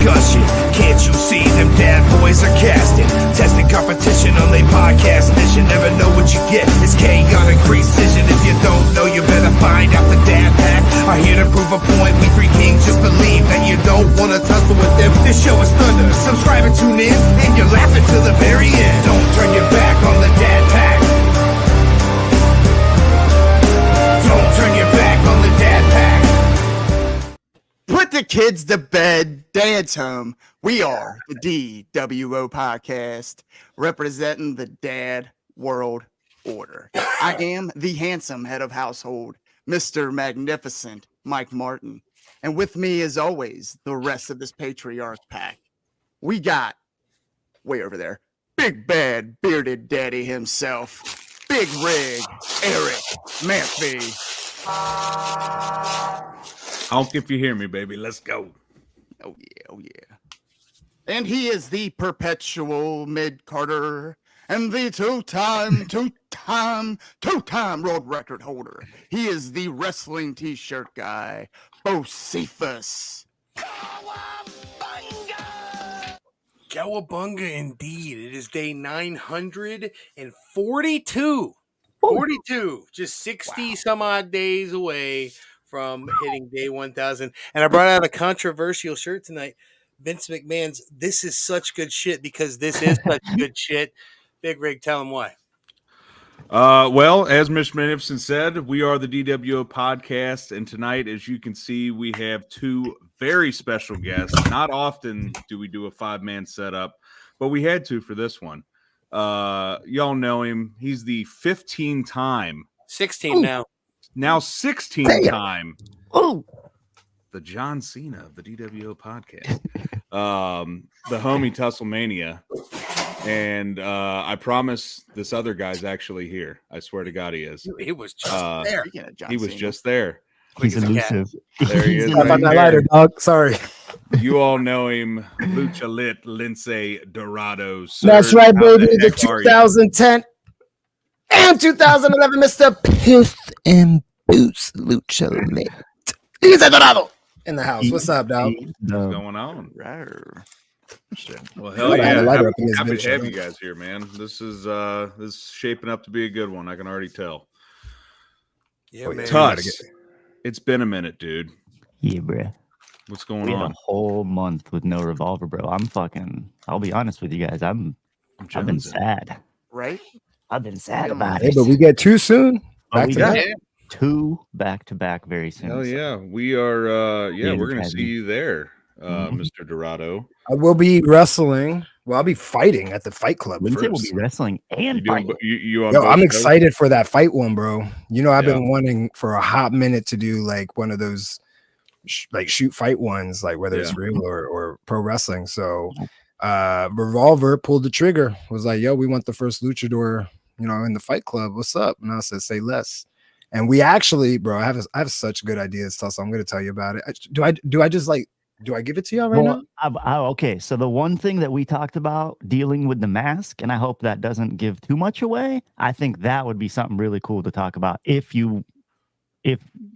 gushing. Can't you see them dad boys are casting? Testing competition on their podcast mission. Never know what you get. It's chaotic precision. If you don't know, you better find out the dad pack. Are here to prove a point. We three kings just believe that you don't want to tussle with them. This show is thunder. Subscribe and tune in, and you're laughing to the very end. Don't turn your back on the dad pack. Don't turn your back on the dad pack. Put the kids to bed, dance home. We are the DWO podcast, representing the dad world order. I am the handsome head of household, Mr. Magnificent Mike Martin. And with me, as always, the rest of this patriarch pack. We got, way over there, big bad bearded daddy himself, Big Rig Eric Murphy. Honk if you hear me, baby. Let's go. Oh yeah. And he is the perpetual mid-Carter and the two-time world record holder. He is the wrestling t-shirt guy, Bocephus. Cowabunga indeed. It is day 942. 42, just 60 some odd days away from hitting day 1000. And I brought out a controversial shirt tonight. Vince McMahon's "This is such good shit" because this is such good shit. Big Rig, tell him why. Well, as Mr. Magnificent said, we are the DWO podcast, and tonight, as you can see, we have two very special guests. Not often do we do a 5-man setup, but we had to for this one. Y'all know him. He's the 15-time, 16 now 16-time. Oh, The John Cena of the DWO podcast, the homie TussleMania, and I promise this other guy's actually here. I swear to God, he is. He was just there. He was just there. He's elusive. There he is. How about that lighter, dog? Sorry. You all know him, Lucha Lit Lince Dorado. Sir, That's right, how baby. The heck are you? 2010 and 2011 Mr. Piss and Boots Lucha Lit Lince Dorado in the house. What's up, dog? What's going on? rawr. Well, hell I had a yeah. lighter up in this Happy bitch. to have you guys here, man. This is shaping up to be a good one. I can already tell. Yeah, man. Tuss, it's been a minute, dude. Yeah, bro. What's going We had on? a whole month with no Revolver, bro. I'll be honest with you guys. I've been jonesing. sad. Right? I've been sad about Hey, it. but we get two soon. Oh, Back we to got back. two back-to-back very soon. Hell so yeah. We are Being we're gonna heavy. see you there, Mhm. Mr. Dorado. I will be wrestling. Well, I'll be fighting at the Fight Club Lindsay will first. be wrestling You and doing fighting. you on Yo, both I'm shows? excited for that fight one, bro. You know, I've Yeah. been wanting for a hot minute to do like one of those like shoot fight ones, like whether it's Yeah. real or pro wrestling. So Revolver pulled the trigger, was like, yo, we want the first luchador, in the Fight Club. What's up? And I said, say less. And we actually, bro, I have such good ideas, so I'm gonna tell you about it. Do I give it to y'all right now? Okay, so the one thing that we talked about dealing with the mask, and I hope that doesn't give too much away. I think that would be something really cool to talk about if you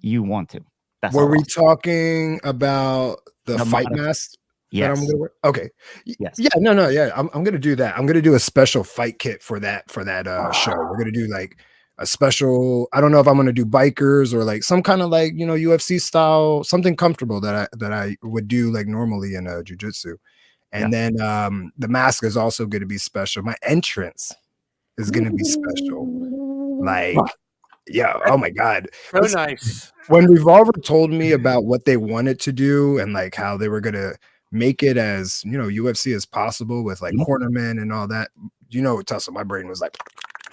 want to. That's Were all we I'll- talking about the fight modif- mask? That Yes. I'm gonna wear? Okay. Yes. Yeah, yeah. I'm gonna do that. I'm gonna do a special fight kit for that show. We're gonna do like a special. I don't know if I'm gonna do bikers or like some kind of like UFC style, something comfortable that I would do like normally in a jiu-jitsu. And then the mask is also gonna be special. My entrance is gonna be special. Like, yeah, oh my god. So nice. When Revolver told me about what they wanted to do and like how they were gonna make it as UFC as possible with like cornermen and all that, Tussle, my brain was like,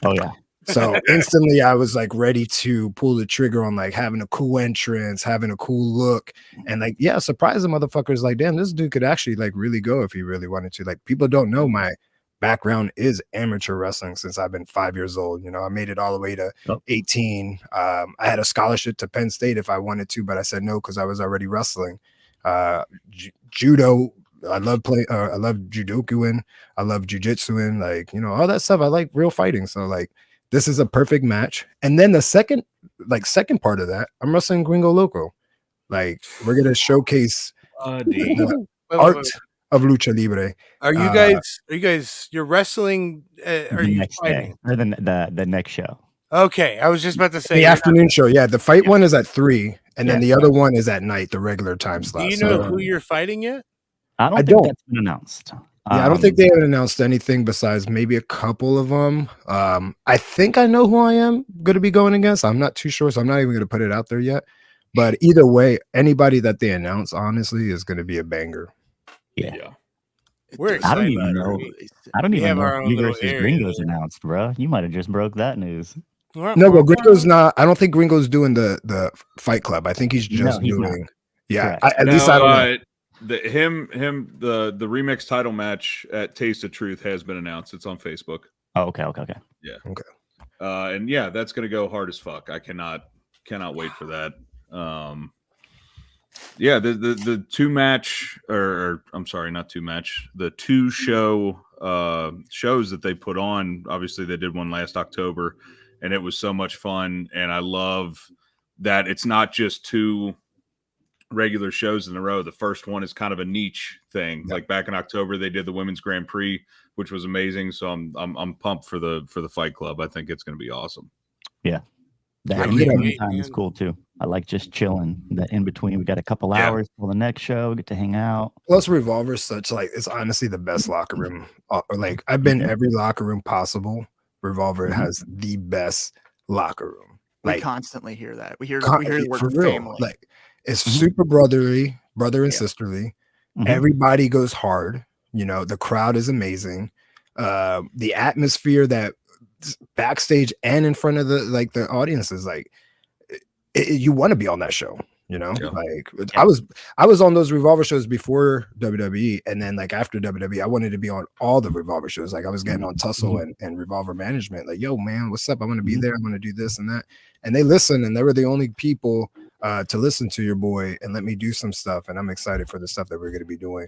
Oh yeah. so instantly I was like ready to pull the trigger on like having a cool entrance, having a cool look, and like surprise the motherfuckers. Like, damn, this dude could actually like really go if he really wanted to. Like, people don't know my background is amateur wrestling since I've been 5 years old. I made it all the way to 18. I had a scholarship to Penn State if I wanted to, but I said no because I was already wrestling. Judo, I love judokuing, I love jujitsuing, like all that stuff. I like real fighting, so like this is a perfect match. And then the second part of that, I'm wrestling Gringo Loco. Like, we're gonna showcase Wait, art of Lucha Libre. Are you guys? You're wrestling? Are The you next fighting? day or the next show. Okay, I was just about to say. The you're not- afternoon show, yeah. The fight Yeah. one is at 3, and then Yeah. the other one is at night, the regular time Do slot. you So know who you're fighting yet? I don't I think don't. that's been announced. Yeah, I don't think they haven't announced anything besides maybe a couple of them. I think I know who I am going to be going against. I'm not too sure, so I'm not even going to put it out there yet. But either way, anybody that they announce, honestly, is going to be a banger. Yeah. We're I excited. don't even about know. it. I don't We even have know our if own you little versus area Gringos there. announced, bro. You might have just broke that news. No, but Gringo's not. I don't think Gringo's doing the Fight Club. I think he's just he's not. doing. Yeah, Correct. at least I don't know. The remix title match at Taste of Truth has been announced. It's on Facebook. Oh, okay. Yeah. Okay. And yeah, that's gonna go hard as fuck. I cannot wait for that. Yeah, the two match, or I'm sorry, not two match, the two shows that they put on. Obviously, they did one last October, and it was so much fun. And I love that it's not just two regular shows in a row. The first one is kind of a niche thing. Yep. Like back in October, they did the Women's Grand Prix, which was amazing. So I'm pumped for the Fight Club. I think it's going to be awesome. Yeah. The Yeah, in-between time is cool too. I like just chilling. The in between, we got a couple hours for the next show. Get to hang out. Plus, Revolver's such like it's honestly the best locker room. Like I've been every locker room possible. Revolver has the best locker room. We Like constantly hear that. We hear the word for real. family. Like it's super brotherly, brother and Yeah. sisterly. Mhm. Everybody goes hard. You know, the crowd is amazing. The atmosphere that backstage and in front of the audience is like you want to be on that show. You know, Yeah. like Yeah. I was on those Revolver shows before WWE, and then like after WWE, I wanted to be on all the Revolver shows. Like I was getting on Tussle and Revolver Management. Like, yo, man, what's up? I want to be there. I'm going to do this and that. And they listen, and they were the only people to listen to your boy and let me do some stuff. And I'm excited for the stuff that we're going to be doing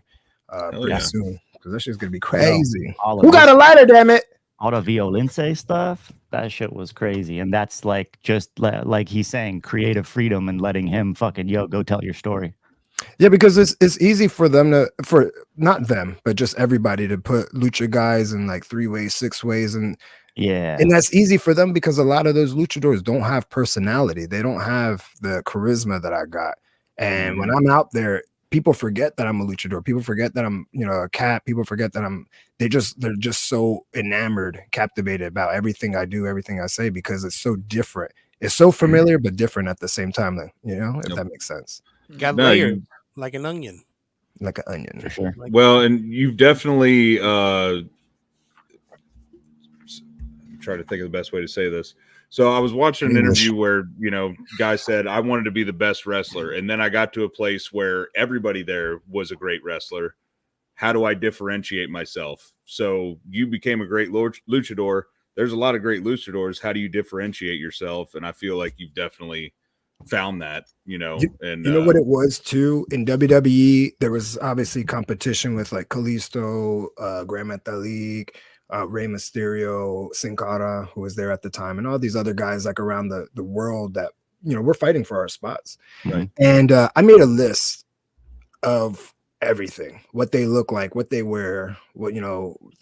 pretty yeah. soon because that shit's going to be crazy. All of Who got this- a lighter? Damn it! all the Violince stuff, that shit was crazy. And that's like just like he's saying, creative freedom and letting him fucking go tell your story. Yeah, because it's easy for them for not them, but just everybody to put lucha guys in like 3 ways, 6 ways, and that's easy for them because a lot of those luchadors don't have personality. They don't have the charisma that I got. And when I'm out there, people forget that I'm a luchador. People forget that I'm, a cat. People forget that they're just so enamored, captivated about everything I do, everything I say, because it's so different. It's so familiar, but different at the same time, if that makes sense. Got layered like an onion. Like an onion. For sure. Well, and you've definitely try to think of the best way to say this. So I was watching an interview where, guy said, I wanted to be the best wrestler. And then I got to a place where everybody there was a great wrestler. How do I differentiate myself? So you became a great luchador. There's a lot of great luchadors. How do you differentiate yourself? And I feel like you've definitely found that, and you know what it was too in WWE. There was obviously competition with like Kalisto, Gran Metalik, Rey Mysterio, Sin Cara, who was there at the time, and all these other guys like around the world that we're fighting for our spots. Right. And I made a list of everything, what they look like, what they wear, what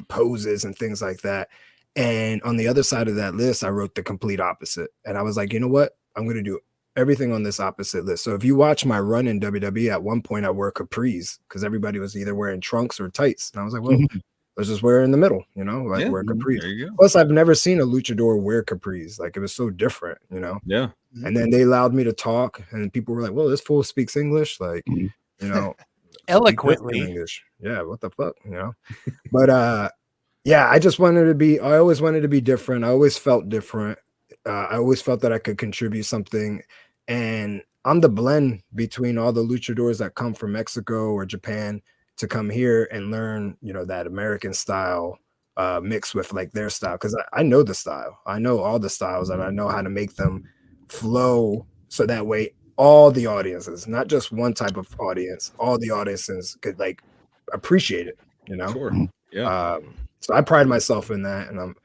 poses and things like that. And on the other side of that list, I wrote the complete opposite. And I was like, you know what? I'm going to do everything on this opposite list. So if you watch my run in WWE, at one point I wore capris because everybody was either wearing trunks or tights. And I was like, well, let's just wear it in the middle, wear capris. There you go. Plus, I've never seen a luchador wear capris. Like it was so different, Yeah. And then they allowed me to talk, and people were like, well, this fool speaks English. Like, Eloquently. English. Yeah, what the fuck, But yeah, I always wanted to be different. I always felt different. I always felt that I could contribute something. And I'm the blend between all the luchadors that come from Mexico or Japan to come here and learn, that American style mixed with like their style. Because I know the style. I know all the styles, and I know how to make them flow so that way all the audiences, not just one type of audience, all the audiences could like appreciate it, Sure. Yeah. So I pride myself in that, and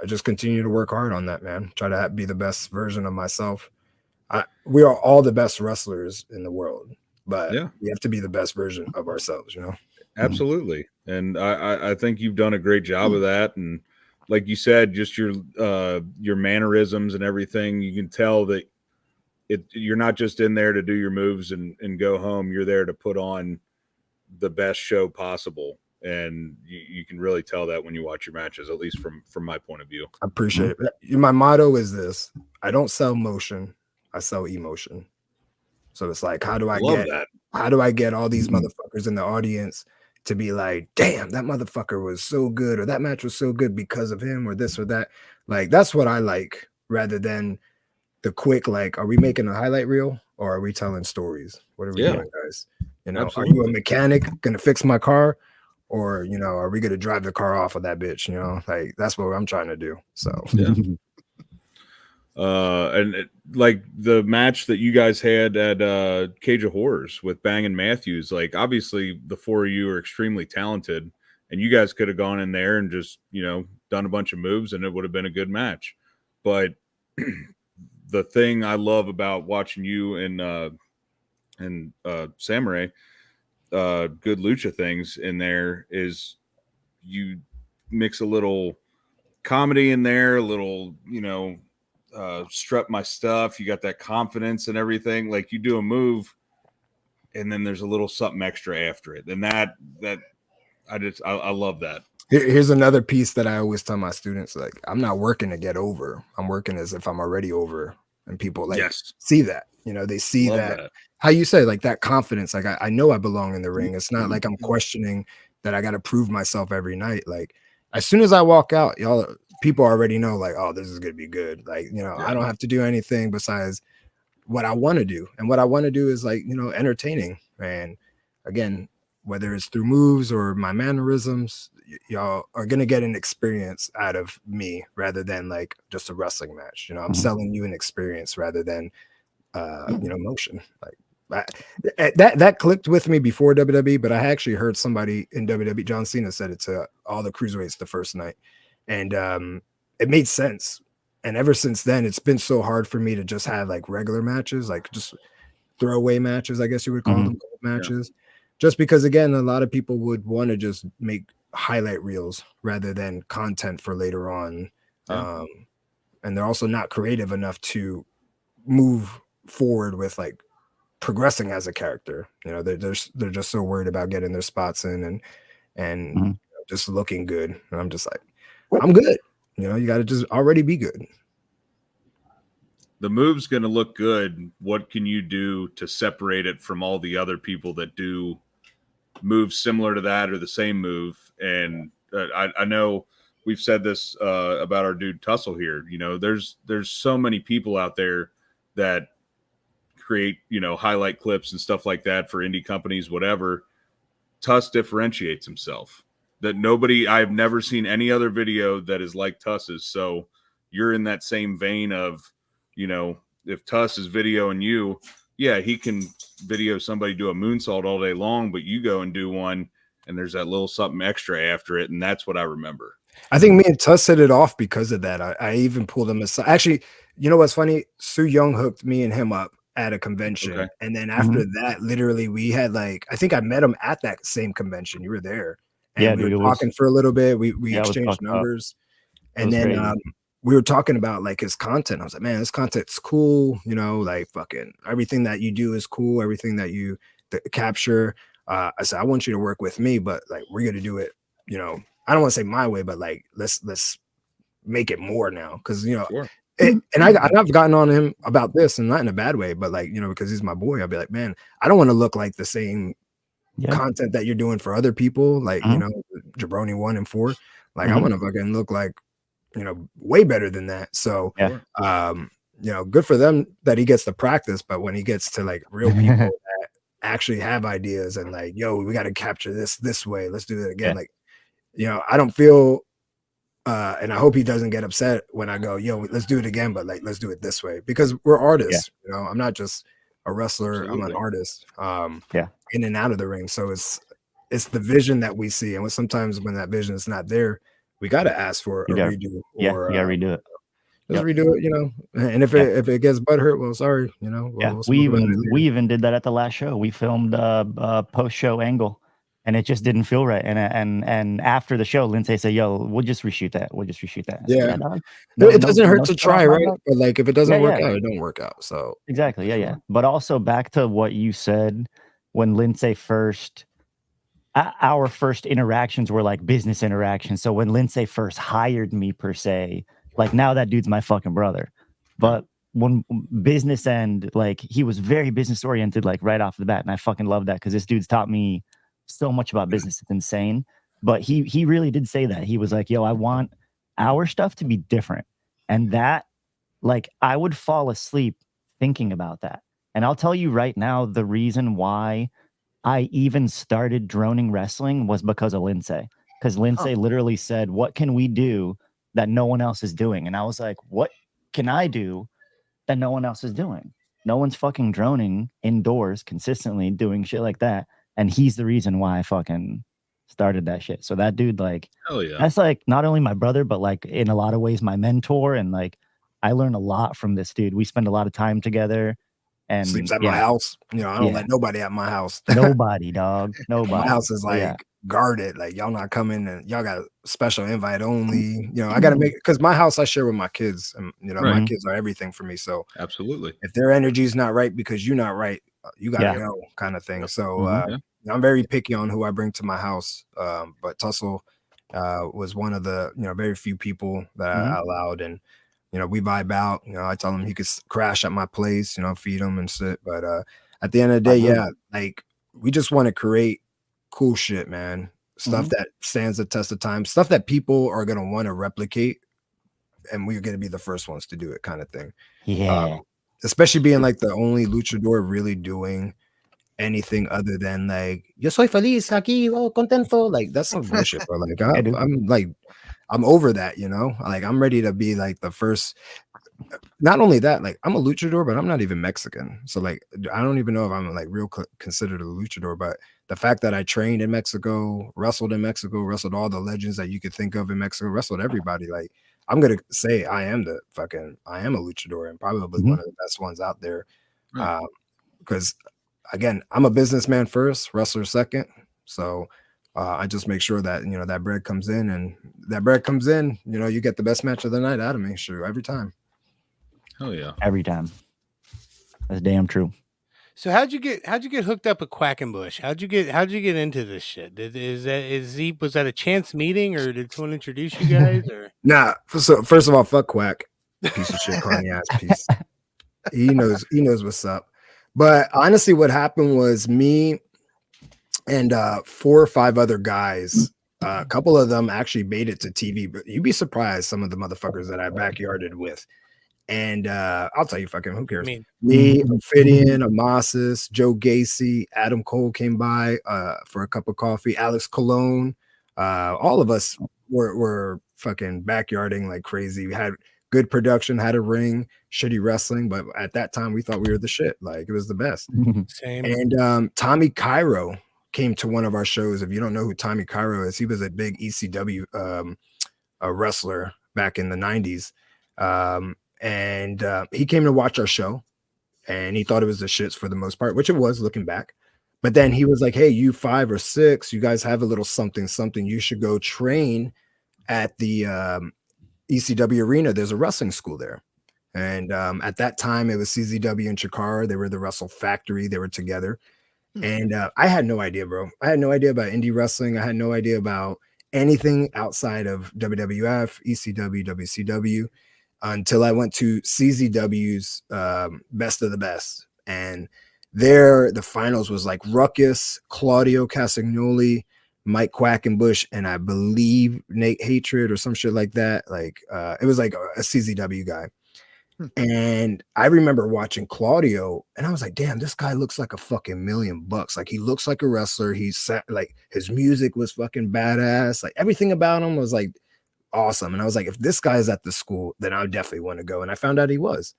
I just continue to work hard on that, man. Try to be the best version of myself. We are all the best wrestlers in the world, but we have to be the best version of ourselves, Absolutely. And I think you've done a great job of that. And like you said, just your mannerisms and everything, you can tell that you're not just in there to do your moves and go home. You're there to put on the best show possible. And you can really tell that when you watch your matches, at least from my point of view. I appreciate it. My motto is this: I don't sell motion, I sell emotion. So it's like, how do I get all these motherfuckers in the audience to be like, damn, that motherfucker was so good, or that match was so good because of him, or this or that. Like, that's what I like, rather than the quick, like, are we making a highlight reel or are we telling stories? What are we doing, guys? You know, Are you a mechanic gonna fix my car? Or, you know, are we gonna drive the car off of that bitch? You know, like, that's what I'm trying to do. So yeah. Like the match that you guys had at Cage of Horrors with Bang and Matthews, like obviously the four of you are extremely talented, and you guys could have gone in there and just, you know, done a bunch of moves and it would have been a good match. But the thing I love about watching you and Samurai good lucha things in there is you mix a little comedy in there, a little, you know, strut my stuff. You got that confidence and everything. Like you do a move and then there's a little something extra after it. And that I love that. Here's another piece that I always tell my students: like, I'm not working to get over. I'm working as if I'm already over, and people like see that. You know, they see that. How you say, like, that confidence. Like, I know I belong in the ring. It's not like I'm questioning that I got to prove myself every night. Like, as soon as I walk out, people already know, like, oh, this is gonna be good. Like, you know, I don't have to do anything besides what I want to do, and what I want to do is, like, you know, entertaining. And again, whether it's through moves or my mannerisms, y'all are going to get an experience out of me rather than like just a wrestling match. You know, I'm selling you an experience rather than, you know, motion. Like that clicked with me before WWE, but I actually heard somebody in WWE, John Cena, said it to all the cruiserweights the first night. And it made sense. And ever since then, it's been so hard for me to just have like regular matches, like just throwaway matches, I guess you would call them, matches. Just because, again, a lot of people would want to just make highlight reels rather than content for later on. And they're also not creative enough to move forward with like progressing as a character. You know, they're just so worried about getting their spots in and just looking good. And I'm just like, I'm good. You know, you got to just already be good. The move's going to look good. What can you do to separate it from all the other people that do moves similar to that or the same move? And I know we've said this about our dude Tussle here. You know, there's so many people out there that create, you know, highlight clips and stuff like that for indie companies, whatever. Tuss differentiates himself. That I've never seen any other video that is like Tuss's. So you're in that same vein of, you know, if Tuss is videoing you, yeah, he can video somebody do a moonsault all day long, but you go and do one and there's that little something extra after it. And that's what I remember. I think me and Tuss hit it off because of that. I even pulled him aside. Actually, you know what's funny? Sue Young hooked me and him up at a convention. Okay. And then after that, literally, we had like, I think I met him at that same convention. You were there. And we were talking for a little bit. We exchanged numbers. And then we were talking about like his content. I was like, man, this content's cool. You know, like fucking everything that you do is cool. Everything that you capture. I said, I want you to work with me, but like, we're going to do it, you know, I don't want to say my way, but like, let's make it more now. Cause you know, and I've gotten on him about this, and not in a bad way, but like, you know, because he's my boy, I'll be like, man, I don't want to look like the same content that you're doing for other people. Like, you know, Jabroni 1 and 4, like I want to fucking look like, you know, way better than that. So, you know, good for them that he gets the practice, but when he gets to like real people that actually have ideas and like, yo, we got to capture this way. Let's do it again. Like, you know, I don't feel, and I hope he doesn't get upset when I go, yo, let's do it again, but like, let's do it this way, because we're artists. You know, I'm not just a wrestler. I'm an artist. In and out of the ring. So it's the vision that we see, and sometimes when that vision is not there, we got to ask for a redo. Or redo it. Just redo it, you know. And if it gets butthurt, well, sorry, you know. We even did that at the last show. We filmed a post show angle and it just didn't feel right. And after the show, Lindsay said, "Yo, we'll just reshoot that. We'll just reshoot that." I said, Yeah. dog. It doesn't hurt to sweat off try, my right? back." But like if it Yeah, doesn't work yeah. out, it don't work out. So Exactly. Yeah, yeah. Sure. But also back to what you said when Lindsay first, our first interactions were like business interactions. So when Lindsay first hired me per se, like now that dude's my fucking brother. But when business end, like he was very business oriented, like right off the bat. And I fucking love that because this dude's taught me so much about business. It's insane. But he really did say that. He was like, yo, I want our stuff to be different. And that, like, I would fall asleep thinking about that. And I'll tell you right now, the reason why I even started droning wrestling was because of Lindsay. Because Lindsay literally said, what can we do that no one else is doing? And I was like, what can I do that no one else is doing? No one's fucking droning indoors consistently doing shit like that. And he's the reason why I fucking started that shit. So that dude, like, Hell yeah. that's like not only my brother, but like in a lot of ways my mentor. And like I learn a lot from this dude. We spend a lot of time together. And sleeps at my house. You know, I don't Yeah. let nobody at my house. Nobody, dog. My Nobody. house is So, like yeah. guarded. Like y'all not coming, and y'all got a special invite only. You know, I gotta make because my house I share with my kids, and you know, my Right. kids are everything for me. So Absolutely. if their energy is not right because you're not right, you gotta Yeah. go, kind of thing. So Mhm. I'm very picky on who I bring to my house. But Tussle was one of the very few people that I allowed, and we vibe out. I tell him he could crash at my place, feed him and sit. But at the end of the day, yeah, like we just want to create cool shit, man. Stuff that stands the test of time, stuff that people are gonna want to replicate, and we're gonna be the first ones to do it, kind of thing. Yeah. Especially being like the only luchador really doing anything other than like yo soy feliz aquí, oh contento. Like that's some bullshit, bro. Like I'm over that, like I'm ready to be like the first. Not only that, like I'm a luchador, but I'm not even Mexican. So like I don't even know if I'm like considered a luchador. But the fact that I trained in Mexico, wrestled all the legends that you could think of in Mexico, wrestled everybody. Like I'm gonna say I am a luchador and probably one of the best ones out there. Right. Because again, I'm a businessman first, wrestler second. So I just make sure that that bread comes in, and that bread comes in. You get the best match of the night out of me, sure, every time. Hell yeah. Every time. That's damn true. So how'd you get hooked up with Quackenbush? How'd you get into this shit? Was that a chance meeting, or did someone introduce you guys? Or Nah. So first of all, fuck Quack, piece of shit, corny ass piece. He knows what's up. But honestly, what happened was me and 4 or 5 other guys. A couple of them actually made it to TV, but you'd be surprised some of the motherfuckers that I backyarded with. And I'll tell you, fucking who cares? Me, Ophidian, Amasis, Joe Gacy, Adam Cole came by for a cup of coffee, Alex Colon. All of us were fucking backyarding like crazy. We had good production, had a ring, shitty wrestling, but at that time we thought we were the shit. Like it was the best. same. And Tommy Cairo came to one of our shows. If you don't know who Tommy Cairo is, he was a big ECW a wrestler back in the 90s. And he came to watch our show, and he thought it was the shits for the most part, which it was looking back. But then he was like, hey, you 5 or 6, you guys have a little something. You should go train at the ECW arena. There's a wrestling school there. And at that time, it was CZW and Chikara. They were the Wrestle Factory. They were together. And I had no idea, bro. I had no idea about indie wrestling. I had no idea about anything outside of WWF, ECW, WCW. Until I went to CZW's Best of the Best. And there, the finals was like Ruckus, Claudio Castagnoli, Mike Quackenbush, and I believe Nate Hatred or some shit like that. Like it was like a CZW guy. And I remember watching Claudio, and I was like, damn, this guy looks like a fucking $1 million. Like he looks like a wrestler. He's like his music was fucking badass. Like everything about him was like awesome. And I was like, if this guy's at the school, then I definitely want to go. And I found out he was.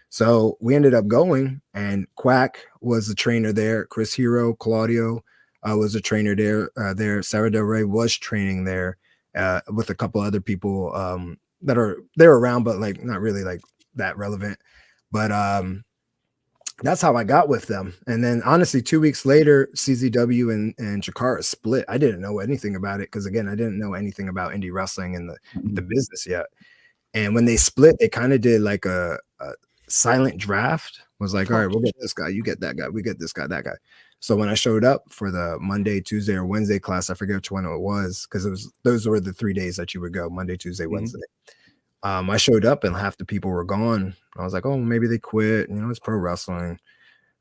So we ended up going, and Quack was the trainer there. Chris Hero, Claudio was a trainer there. Sarah Del Rey was training there with a couple other people they're around, but like not really like that relevant. But that's how I got with them. And then honestly, 2 weeks later, CZW and Chikara split. I didn't know anything about it because again, I didn't know anything about indie wrestling and the business yet. And when they split, they kind of did like a silent draft. Was like, all right, we'll get this guy, you get that guy, we get this guy, that guy. So when I showed up for the Monday, Tuesday, or Wednesday class, I forget which one it was, because those were the 3 days that you would go, Monday, Tuesday, Wednesday. I showed up and half the people were gone. I was like, oh, maybe they quit. You know, it's pro wrestling.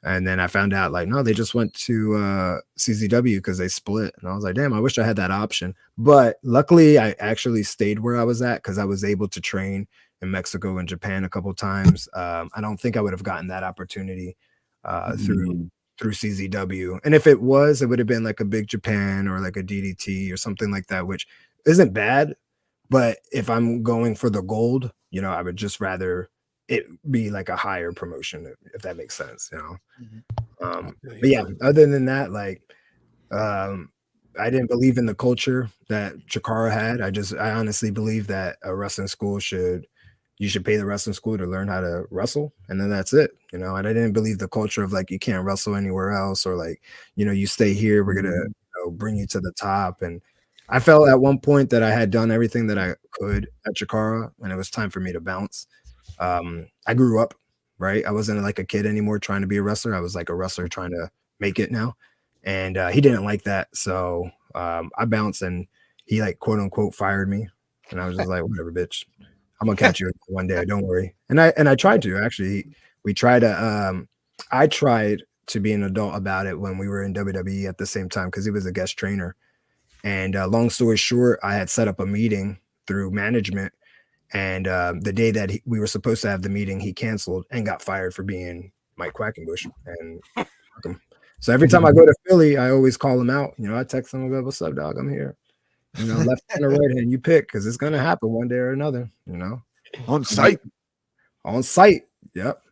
And then I found out like, no, they just went to CZW because they split. And I was like, damn, I wish I had that option. But luckily, I actually stayed where I was at because I was able to train in Mexico and Japan a couple times. I don't think I would have gotten that opportunity through CZW. And if it would have been like a Big Japan or like a DDT or something like that, which isn't bad. But if I'm going for the gold, you know, I would just rather it be like a higher promotion, if that makes sense, you know. But yeah, other than that, like I didn't believe in the culture that Chikara had. I honestly believe that a wrestling school you should pay the wrestling school to learn how to wrestle, and then that's it, you know. And I didn't believe the culture of like you can't wrestle anywhere else, or like, you know, you stay here, we're gonna bring you to the top. And I felt at one point that I had done everything that I could at Chikara, and it was time for me to bounce. I grew up, right? I wasn't like a kid anymore trying to be a wrestler. I was like a wrestler trying to make it now. And he didn't like that. So I bounced, and he like quote unquote fired me. And I was just like, whatever, bitch. I'm gonna catch you one day. Don't worry. And I tried to actually. We tried to. I tried to be an adult about it when we were in WWE at the same time because he was a guest trainer. And long story short, I had set up a meeting through management. And the day that we were supposed to have the meeting, he canceled and got fired for being Mike Quackenbush. And so every time I go to Philly, I always call him out. You know, I text him about, what's up, dog? I'm here. You know, left hand or right hand, you pick, because it's gonna happen one day or another. You know, on site. Yep.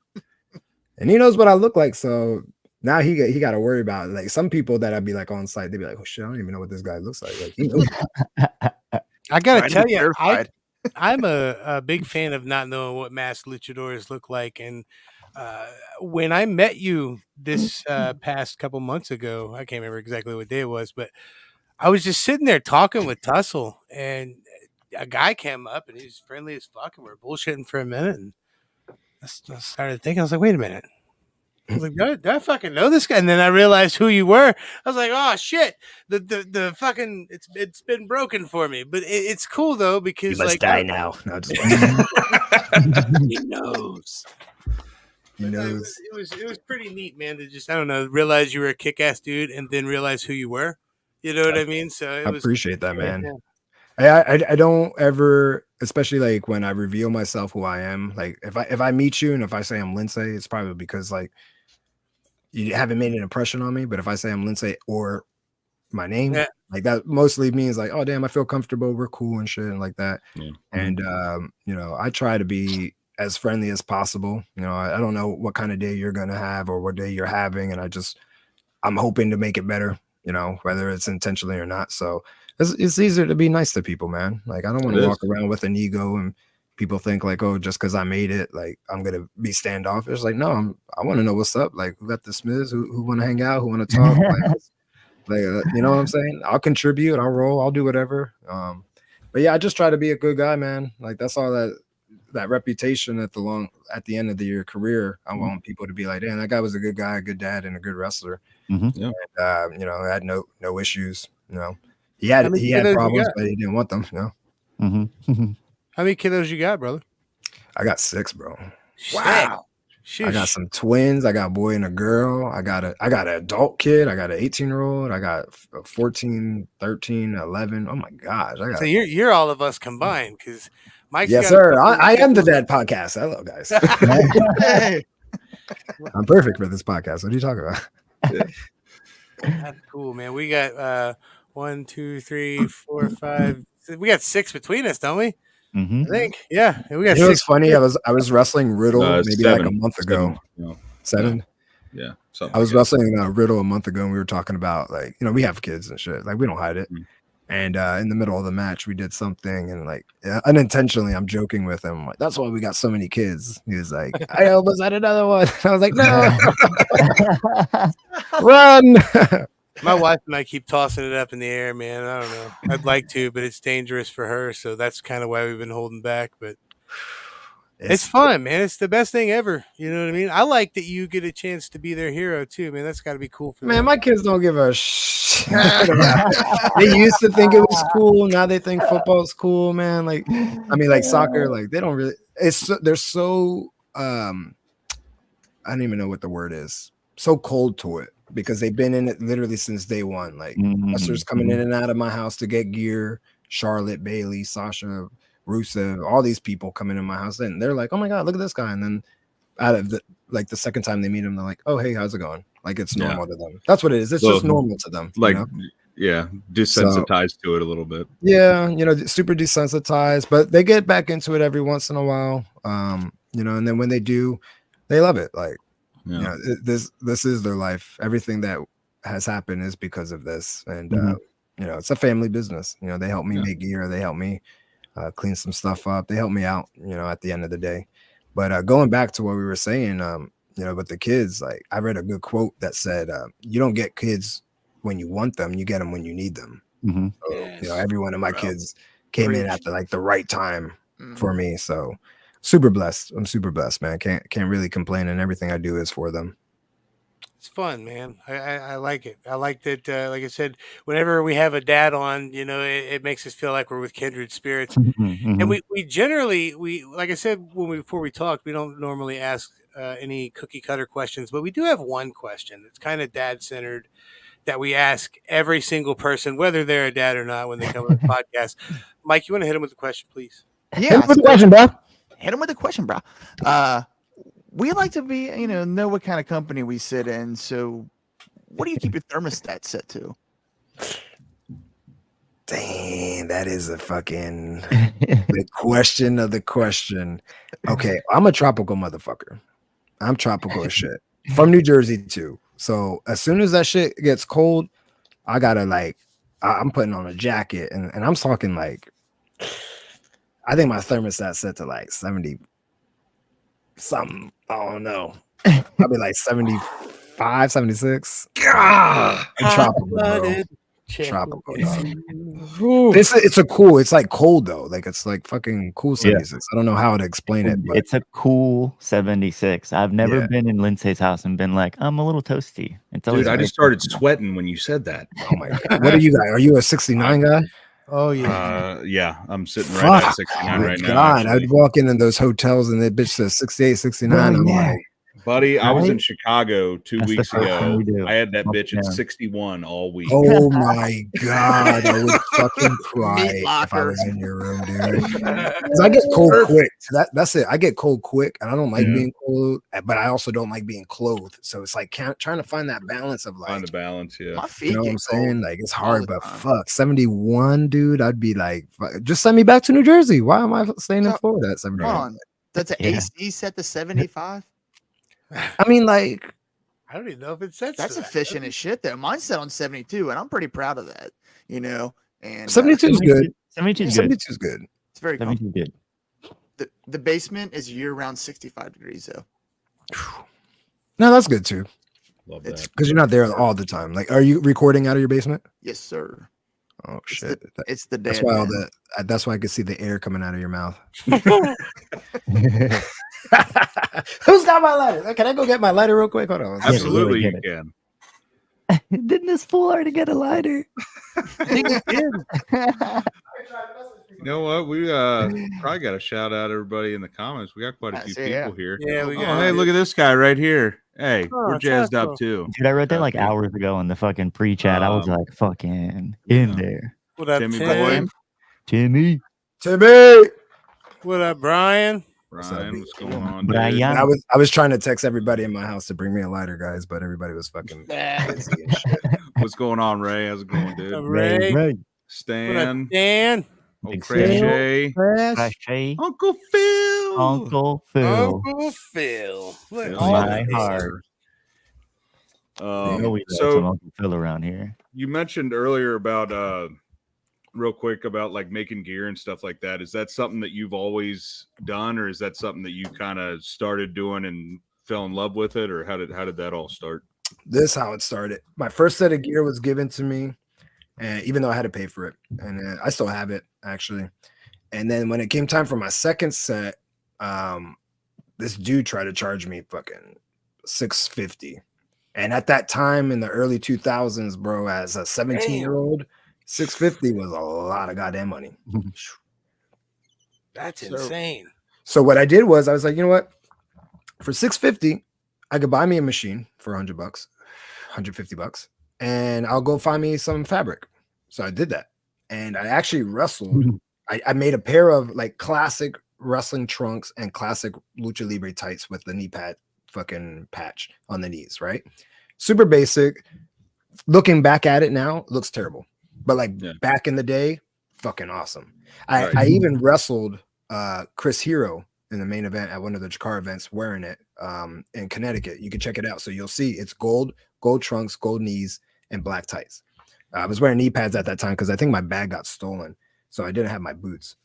And he knows what I look like, so now he got to worry about it. Like some people that I'd be like on site, they'd be like, oh shit, I don't even know what this guy looks like. Like he knows. I gotta tell you, I'm a big fan of not knowing what masked luchadors look like. And when I met you this past couple months ago, I can't remember exactly what day it was, but I was just sitting there talking with Tussle, and a guy came up, and he was friendly as fuck, and we were bullshitting for a minute, and I started thinking, I was like, wait a minute. I was like, do I fucking know this guy? And then I realized who you were. I was like, oh shit, the fucking it's been broken for me. But it's cool though because you must like die now. No, just he knows. He knows. It was pretty neat, man. To just, I don't know, realize you were a kick-ass dude, and then realize who you were. You know what I mean? So I appreciate that, man. Yeah. I don't ever, especially like when I reveal myself who I am. Like if I meet you and if I say I'm Lince, it's probably because like you haven't made an impression on me. But if I say I'm Lince or my name, like that mostly means like, oh damn, I feel comfortable, we're cool and shit and like that. Yeah. And you know, I try to be as friendly as possible. You know, I don't know what kind of day you're gonna have or what day you're having, and I'm hoping to make it better, you know, whether it's intentionally or not. So it's easier to be nice to people, man. Like I don't want to walk around with an ego and people think like, oh, just because I made it, like I'm gonna be standoffish. Like, no, I want to know what's up. Like, who got the Smiths? Who want to hang out? Who want to talk? Like, you know what I'm saying? I'll contribute. I'll roll. I'll do whatever. But yeah, I just try to be a good guy, man. Like that's all that reputation at the end of your career. I want people to be like, damn, that guy was a good guy, a good dad, and a good wrestler. Mm-hmm. And, you know, I had no issues. You know, he had problems, but he didn't want them. You know. Mm-hmm. How many kiddos you got, brother? I got 6, bro. Wow. Sheesh. I got some twins. I got a boy and a girl. I got an adult kid. I got an 18-year-old. I got 14, 13, 11. Oh my gosh. So you're all of us combined because Mike's yes, sir. I am the Dad Podcast. Hello, guys. I'm perfect for this podcast. What are you talking about? That's cool, man. We got 1, 2, 3, 4, 5. We got 6 between us, don't we? Mm-hmm. I think, yeah. We got 6. It was funny. I was wrestling Riddle maybe 7, like a month ago. 7. Yeah. I was wrestling Riddle a month ago, and we were talking about like, you know, we have kids and shit. Like we don't hide it. And in the middle of the match, we did something, and like unintentionally, I'm joking with him. Like, that's why we got so many kids. He was like, I almost had another one. I was like, no, run. My wife and I keep tossing it up in the air, man. I don't know. I'd like to, but it's dangerous for her, so that's kind of why we've been holding back. But it's fun, man. It's the best thing ever. You know what I mean? I like that you get a chance to be their hero too, man. That's got to be cool for Man, them. my kids don't give a shit. They used to think it was cool. Now they think football's cool, man. Like, I mean, like soccer, like they don't really. They're so I don't even know what the word is. So cold to it because they've been in it literally since day one. Like, wrestlers coming in and out of my house to get gear. Charlotte, Bailey, Sasha, Rusev, all these people coming in my house, and they're like, "Oh my god, look at this guy!" And then out of the second time they meet him, they're like, "Oh hey, how's it going?" Like it's normal to them. That's what it is. It's just normal to them. Like, you know? yeah, desensitized to it a little bit. Yeah, super desensitized, but they get back into it every once in a while. And then when they do, they love it. Like, this is their life. Everything that has happened is because of this, and it's a family business. They help me make gear. They help me clean some stuff up. They help me out, at the end of the day. But going back to what we were saying, with the kids, like I read a good quote that said, you don't get kids when you want them, you get them when you need them. So, every one of my kids came in at the right time for me. So super blessed. I'm super blessed, man. Can't really complain, and everything I do is for them. It's fun, man. I like it. I like that. Like I said, whenever we have a dad on, it makes us feel like we're with kindred spirits. And we generally, like I said before we talked, we don't normally ask any cookie cutter questions, but we do have one question that's kind of dad centered that we ask every single person, whether they're a dad or not, when they come on the podcast. Mike, you want to hit him with the question, please? Yeah, hit him with the question, bro. Hit him with the question, bro. We like to be, know what kind of company we sit in. So, what do you keep your thermostat set to? Dang, that is a fucking the question of the question. Okay, I'm a tropical motherfucker. I'm tropical as shit. From New Jersey too. So as soon as that shit gets cold, I gotta I'm putting on a jacket, and I'm talking like I think my thermostat set to 70 something. I don't know. Probably 75, 76. God, tropical, bro. Tropical, dog. It's like cold though. Like it's like fucking cool 76. I don't know how to explain it, but it's a cool 76. I've never been in Lindsay's house and been like, I'm a little toasty. Dude, I just started sweating when you said that. Oh my god. What are you guys? Are you a 69 guy? Oh yeah. Yeah, I'm sitting right at 69 right now. God, I'd walk into those hotels and that bitch says 68, 69. I'm like, buddy, I was in Chicago 2 weeks ago. I had that bitch at 61 all week. Oh my god, I would fucking cry if I was in your room, dude. Because I get cold quick. So that's it. I get cold quick, and I don't like being cold, but I also don't like being clothed. So it's like trying to find that balance of find the balance. Yeah, my feet you know what I'm saying? Like it's hard, but time. fuck, 71, dude. I'd be like, just send me back to New Jersey. Why am I staying in Florida at 71? That's an AC set to 75. I mean, like, I don't even know if it sets. That's efficient as shit, though. Mine's set on 72, and I'm pretty proud of that. And 72 is good. 72 is good. 72 is good. It's very 72 good. The basement is year-round 65 degrees, though. No, that's good too. Love that. Because you're not there all the time. Like, are you recording out of your basement? Yes, sir. Oh shit! It's the that's dad. why man. that's why I could see the air coming out of your mouth. Who's got my lighter? Can I go get my lighter real quick? Hold on. Absolutely, you can. Didn't this fool already get a lighter? You know what? We probably got to shout out everybody in the comments. We got quite a few people here. Yeah, we got. Hey, look at this guy right here. Hey, we're jazzed up too. Dude, I wrote that like hours ago in the fucking pre-chat. I was like, fucking in there. What up, Timmy Tim? Timmy. What up, Brian? Ryan, what's going on? Brian. I was trying to text everybody in my house to bring me a lighter, guys, but everybody was fucking busy and shit. What's going on, Ray? How's it going, dude? Ray. Stan. Dan. Old Crash. Crash. Uncle Phil. Uncle Phil. Uncle Phil. My heart. We got some Uncle Phil around here. You mentioned earlier about real quick about like making gear and stuff like that. Is that something that you've always done, or is that something that you kind of started doing and fell in love with it, or how did that all start? This is how it started. My first set of gear was given to me, and even though I had to pay for it, and I still have it actually. And then when it came time for my second set, this dude tried to charge me fucking $650. And at that time in the early 2000s, bro, as a 17-year-old, $650 was a lot of goddamn money. That's insane. So what I did was I was like, you know what? For $650, I could buy me a machine for $100, $150, and I'll go find me some fabric. So I did that. And I actually wrestled. I made a pair of like classic wrestling trunks and classic Lucha Libre tights with the knee pad fucking patch on the knees, right? Super basic. Looking back at it now, looks terrible. But like back in the day, fucking awesome. I even wrestled Chris Hero in the main event at one of the Jakar events wearing it in Connecticut. You can check it out. So you'll see it's gold trunks, gold knees, and black tights. I was wearing knee pads at that time because I think my bag got stolen. So I didn't have my boots.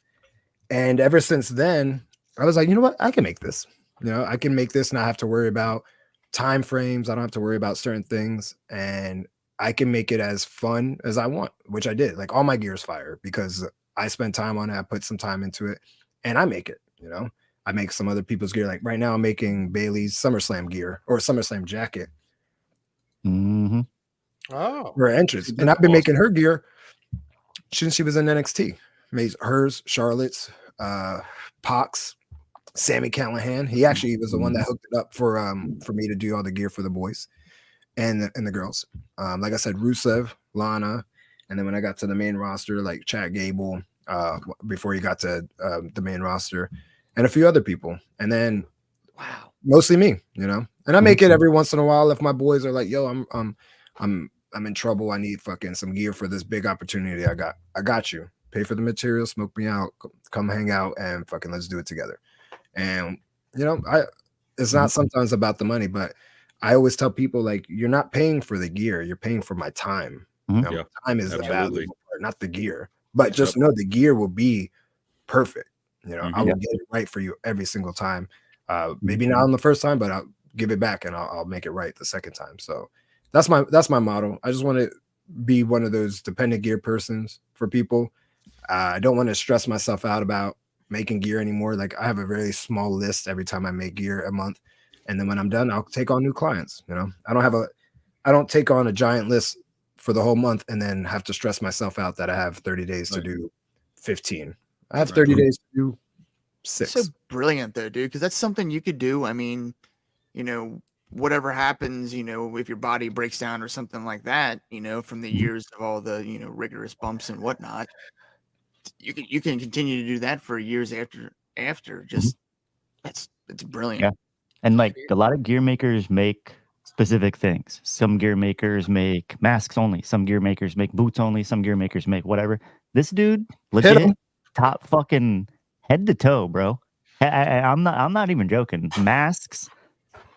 And ever since then, I was like, you know what? I can make this. You know, I can make this and I have to worry about time frames. I don't have to worry about certain things. And I can make it as fun as I want, which I did. Like all my gear's fire because I spent time on it. I put some time into it and I make it, you know. I make some other people's gear. Like right now I'm making Bailey's SummerSlam gear or SummerSlam jacket. Mm-hmm. Oh. For her entrance. And I've been making her gear since she was in NXT. Made hers, Charlotte's, Pac's, Sammy Callahan. He actually was the one that hooked it up for me to do all the gear for the boys and the girls. Like I said, Rusev, Lana, and then when I got to the main roster, like Chad Gable, before he got to the main roster, and a few other people. And then mostly me, you know. And I make it every once in a while if my boys are like, yo, I'm in trouble. I need fucking some gear for this big opportunity I got. I got you. Pay for the material, smoke me out, come hang out, and fucking let's do it together. And you know, it's not sometimes about the money, but I always tell people like you're not paying for the gear, you're paying for my time. You know, time is the valuable part, not the gear. But just know the gear will be perfect. You know, I will get it right for you every single time. Maybe not on the first time, but I'll give it back and I'll make it right the second time. So that's my motto. I just want to be one of those dependent gear persons for people. I don't want to stress myself out about making gear anymore. Like I have a very small list every time I make gear a month. And then when I'm done, I'll take on new clients. You know, I don't take on a giant list for the whole month and then have to stress myself out that I have 30 days to do 15. I have 30 days to do 6. So brilliant though, dude, because that's something you could do. I mean, you know, whatever happens, you know, if your body breaks down or something like that, you know, from the years of all the, you know, rigorous bumps and whatnot, you can continue to do that for years after. Just it's brilliant. Yeah. And like a lot of gear makers make specific things. Some gear makers make masks only. Some gear makers make boots only. Some gear makers make whatever. This dude, legit, top fucking head to toe, bro. I'm not even joking. Masks,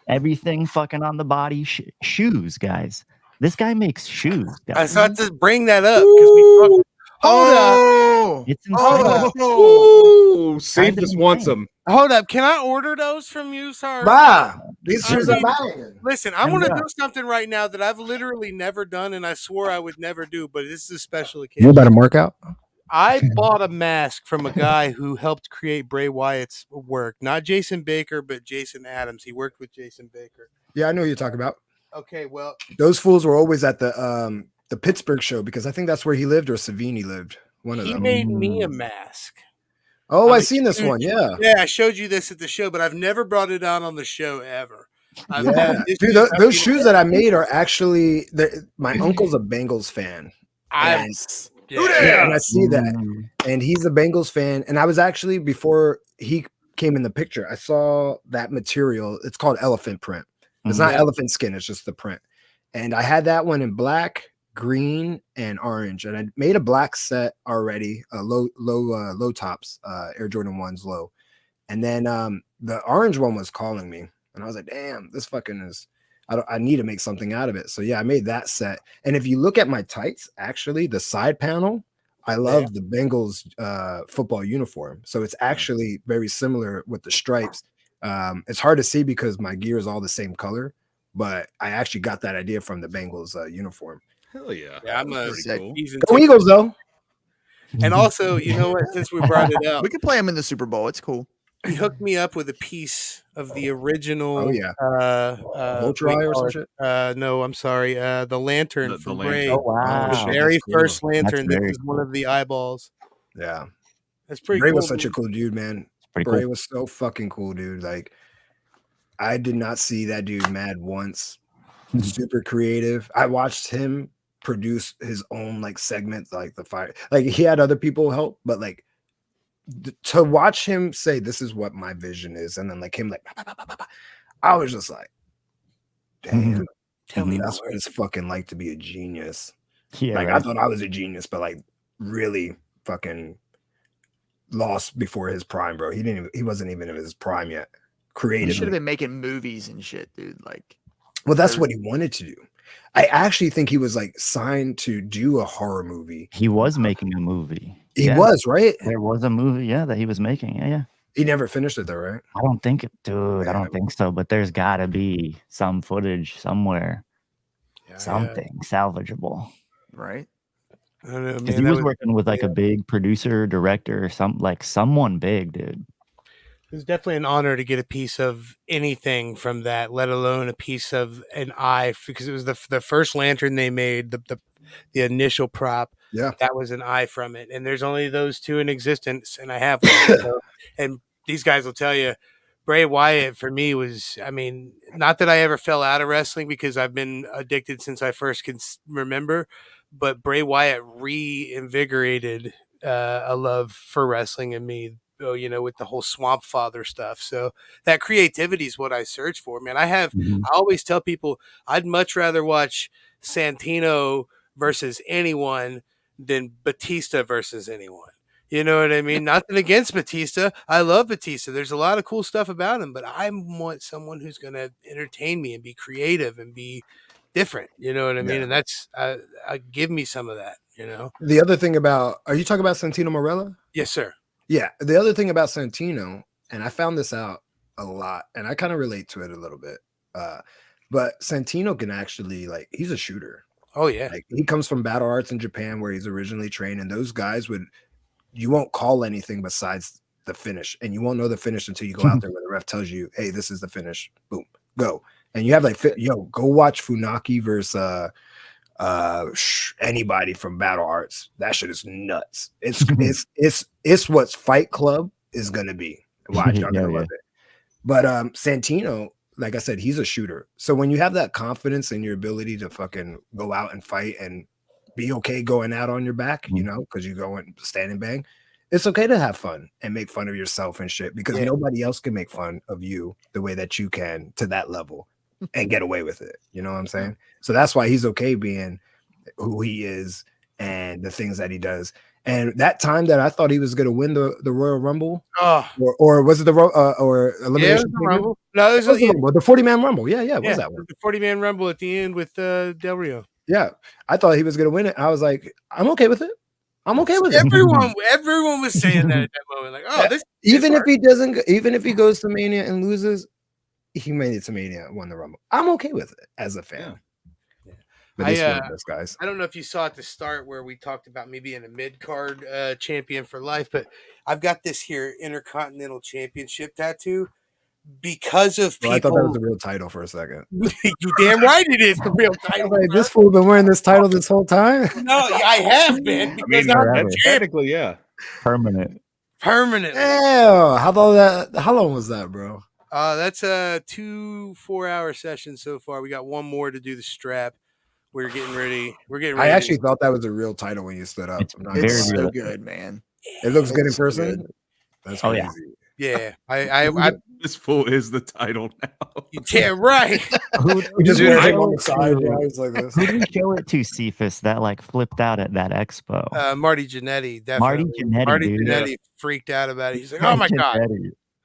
everything fucking on the body, shoes, guys. This guy makes shoes. I thought to bring that up because we talked. Hold up. It's insane. Oh, Safe just wants them. Hold up. Can I order those from you, sir? These shoes are mine. Listen, I want to do something right now that I've literally never done and I swore I would never do, but this is a special occasion. You about to mark out? I bought a mask from a guy who helped create Bray Wyatt's work. Not Jason Baker, but Jason Adams. He worked with Jason Baker. Yeah, I know who you're talking about. Okay, well. Those fools were always at the Pittsburgh show because I think that's where he lived or Savini lived. One of them. He made me a mask. Oh, I've seen this one. Yeah. Yeah, I showed you this at the show, but I've never brought it out on the show ever. Yeah. Dude, those shoes that I made are actually my uncle's a Bengals fan. And I see that. And he's a Bengals fan. And I was actually, before he came in the picture, I saw that material. It's called elephant print. It's not elephant skin, it's just the print. And I had that one in black, green, and orange. And I made a black set already, low tops, Air Jordan 1s low. And then the orange one was calling me. And I was like, damn, this fucking is, I need to make something out of it. So yeah, I made that set. And if you look at my tights, actually, the side panel, I love the Bengals football uniform. So it's actually very similar with the stripes. It's hard to see because my gear is all the same color, but I actually got that idea from the Bengals uniform. Hell yeah. Yeah, I'm a Sick. cool. season Go ticket. Eagles, though. And also, you know what? Since we brought it up, We can play them in the Super Bowl. It's cool. he hooked me up with a piece of the original. Oh, yeah. Vulture Vulture eye or some shit? No, I'm sorry. The lantern The from lantern. Bray. Oh wow. The shit. very that's cool. first lantern. This very is one of the eyeballs. Yeah. That's pretty Bray cool. was such a cool dude, man. Pretty Bray cool. was so fucking cool, dude. Like, I did not see that dude mad once. Super creative. I watched him produce his own like segments, like the fire. Like he had other people help, but like to watch him say, "This is what my vision is," and then like him, like, bah, bah, bah, bah, bah, I was just like, "Damn, Tell me that's more. what it's fucking like to be a genius." Yeah, Like I right. thought I was a genius, but like really fucking lost before his prime, bro. He wasn't even in his prime yet. He Creatively. should have been making movies and shit, dude. Like, Well, that's what he wanted to do. I actually think he was like signed to do a horror movie. He was making a movie. He Yeah, was, right? There was a movie, yeah, that he was making. Yeah. He never finished it though, right? I don't think it, dude. I Yeah. don't think so. But there's got to be some footage somewhere, something salvageable. right? I don't know, man. Because he that was working with like a big producer, director, someone big, dude. It was definitely an honor to get a piece of anything from that, let alone a piece of an eye, because it was the first lantern they made, the initial prop. Yeah. That was an eye from it, and there's only those two in existence, and I have one. So, and these guys will tell you, Bray Wyatt for me was, I mean, not that I ever fell out of wrestling because I've been addicted since I first can remember, but Bray Wyatt reinvigorated a love for wrestling in me. You know, with the whole Swamp Father stuff. So that creativity is what I search for, man. I always tell people I'd much rather watch Santino versus anyone than Batista versus anyone. You know what I mean? Nothing against Batista. I love Batista. There's a lot of cool stuff about him, but I want someone who's going to entertain me and be creative and be different. You know what I mean? Yeah. And that's, give me some of that, you know? The other thing about, are you talking about Santino Marella? Yes, sir. Yeah. The other thing about Santino, and I found this out a lot, and I kind of relate to it a little bit. But Santino can actually, like, he's a shooter. Oh, yeah. Like, he comes from battle arts in Japan where he's originally trained, and those guys you won't call anything besides the finish, and you won't know the finish until you go out there where the ref tells you, hey, this is the finish. Boom, go. And you have like, go watch Funaki versus anybody from battle arts. That shit is nuts. It's what Fight Club is gonna be. Watch, y'all gonna love it. But Santino, like I said, he's a shooter. So when you have that confidence in your ability to fucking go out and fight and be okay going out on your back, you know, because you go and stand and bang, it's okay to have fun and make fun of yourself and shit, because nobody else can make fun of you the way that you can to that level and get away with it. You know what I'm saying? So that's why he's okay being who he is and the things that he does. And that time that I thought he was going to win the Royal Rumble, or was it the Elimination Rumble? No, it was the Rumble, the 40-man Rumble. Yeah, it was that one. The 40-man Rumble at the end with Del Rio. Yeah, I thought he was going to win it. I was like, I'm okay with it. I'm okay with it. Everyone was saying that at that moment. Like, oh, this even if he goes to Mania and loses, he made it to Mania and won the Rumble. I'm okay with it as a fan. Yeah. But it's one of those guys. I don't know if you saw at the start where we talked about me being a mid-card champion for life, but I've got this here Intercontinental Championship tattoo because of people. I thought that was the real title for a second. You damn right it is the real title. Like, this fool been wearing this title this whole time? No, I have been. Because technically, yeah. Permanently. Hell, how long was that, bro? That's 2 4-hour sessions so far. We got one more to do the strap. We're getting ready. I actually thought that was a real title when you stood up. It's so good, man. It looks good in person. That's crazy. Yeah. I this fool is the title now. Yeah, right. Who just on the side, like this. Who did we show it to, Cephas, that like flipped out at that expo? Marty Jannetty, definitely. Marty Jannetty freaked out about it. He's like, oh my God.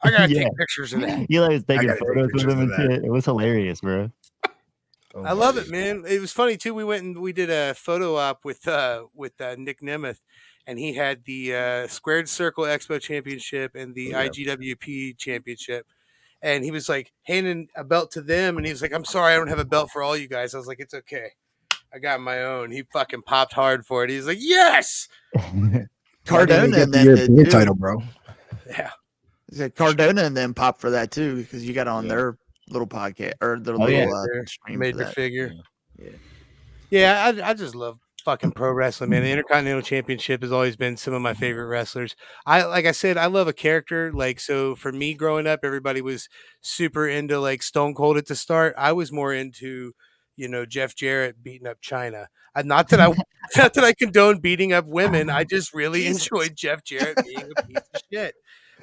I gotta take pictures of that. He was taking photos with him and shit. It was hilarious, bro. I love it, man. It was funny too. We went and we did a photo op with Nick Nemeth, and he had the Squared Circle Expo Championship and the Yeah. IGWP Championship. And he was like handing a belt to them, and he was like, "I'm sorry, I don't have a belt for all you guys." I was like, "It's okay, I got my own." He fucking popped hard for it. He's like, "Yes, I didn't Cardona get and the them European did too. title, bro. yeah." He said Cardona and them popped for that too because you got on Yeah. their little podcast or their Oh, yeah. little Their stream for major that. figure. Yeah. Yeah, I just love fucking pro wrestling, man. The Intercontinental Championship has always been some of my favorite wrestlers. Like I said, I love a character. Like, so for me growing up, everybody was super into like Stone Cold at the start. I was more into, Jeff Jarrett beating up China. Not that I not that I condone beating up women. I just really Jesus. enjoyed Jeff Jarrett being a piece of shit.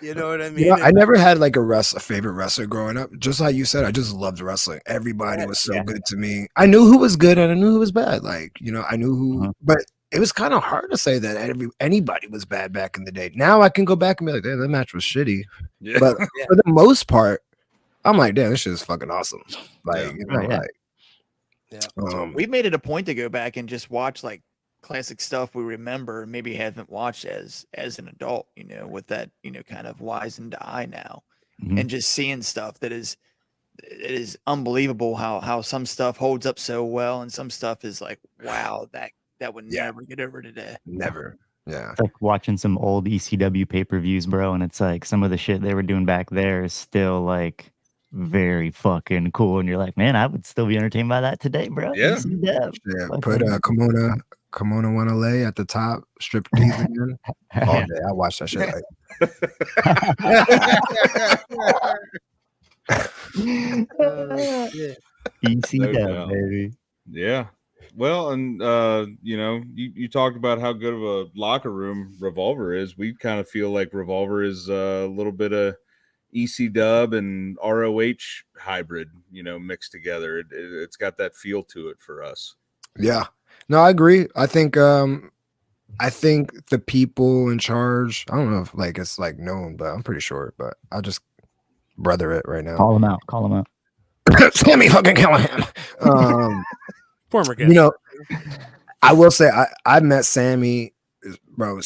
You know what I You mean? know, And I never had like a favorite wrestler growing up. Just like you said, I just loved wrestling. Everybody was so good to me. I knew who was good and I knew who was bad. Like, I knew who, but it was kind of hard to say that anybody was bad back in the day. Now I can go back and be like, damn, that match was shitty. Yeah. But for the most part, I'm like, damn, this shit is fucking awesome. Like, We made it a point to go back and just watch like classic stuff we remember, maybe haven't watched as an adult, with that, kind of wizened eye now, and just seeing stuff it is unbelievable how some stuff holds up so well and some stuff is like, wow, that would never get over today. Never. Yeah. It's like watching some old ECW pay-per-views, bro, and it's like some of the shit they were doing back there is still like very fucking cool, and you're like, man, I would still be entertained by that today, bro. Yeah. Yeah. Put Kimono One LA at the top, strip tease again. All day. I watch that shit ECW, baby. Yeah. Well, and you talked about how good of a locker room Revolver is. We kind of feel like Revolver is a little bit of ECW and ROH hybrid, mixed together. It's got that feel to it for us. Yeah. No, I agree. I think the people in charge, I don't know if like it's like known, but I'm pretty sure, but I'll just brother it right now. Call him out. Sammy fucking Callahan. former guest. I will say I met Sammy, bro.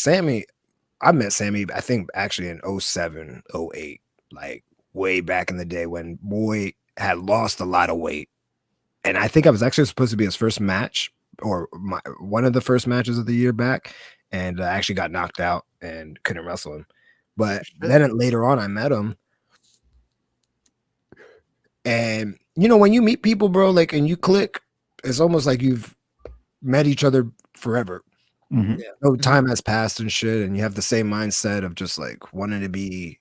I met Sammy, I think actually in 07, 08, like way back in the day when boy had lost a lot of weight. And I think I was actually supposed to be his first match or one of the first matches of the year back. And I actually got knocked out and couldn't wrestle him. But then later on, I met him. And, when you meet people, bro, like, and you click, it's almost like you've met each other forever. Mm-hmm. Yeah. No time has passed and shit. And you have the same mindset of just like wanting to be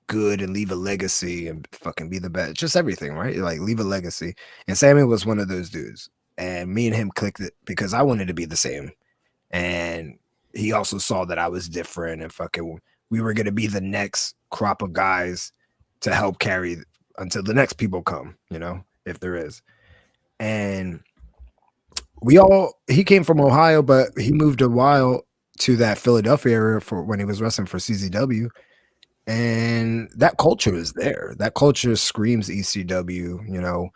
good and leave a legacy and fucking be the best. Just everything, right? Like leave a legacy. And Sammy was one of those dudes. And me and him clicked it because I wanted to be the same. And he also saw that I was different and fucking we were going to be the next crop of guys to help carry until the next people come, if there is. And he came from Ohio, but he moved a while to that Philadelphia area for when he was wrestling for CZW. And that culture is there. That culture screams ECW,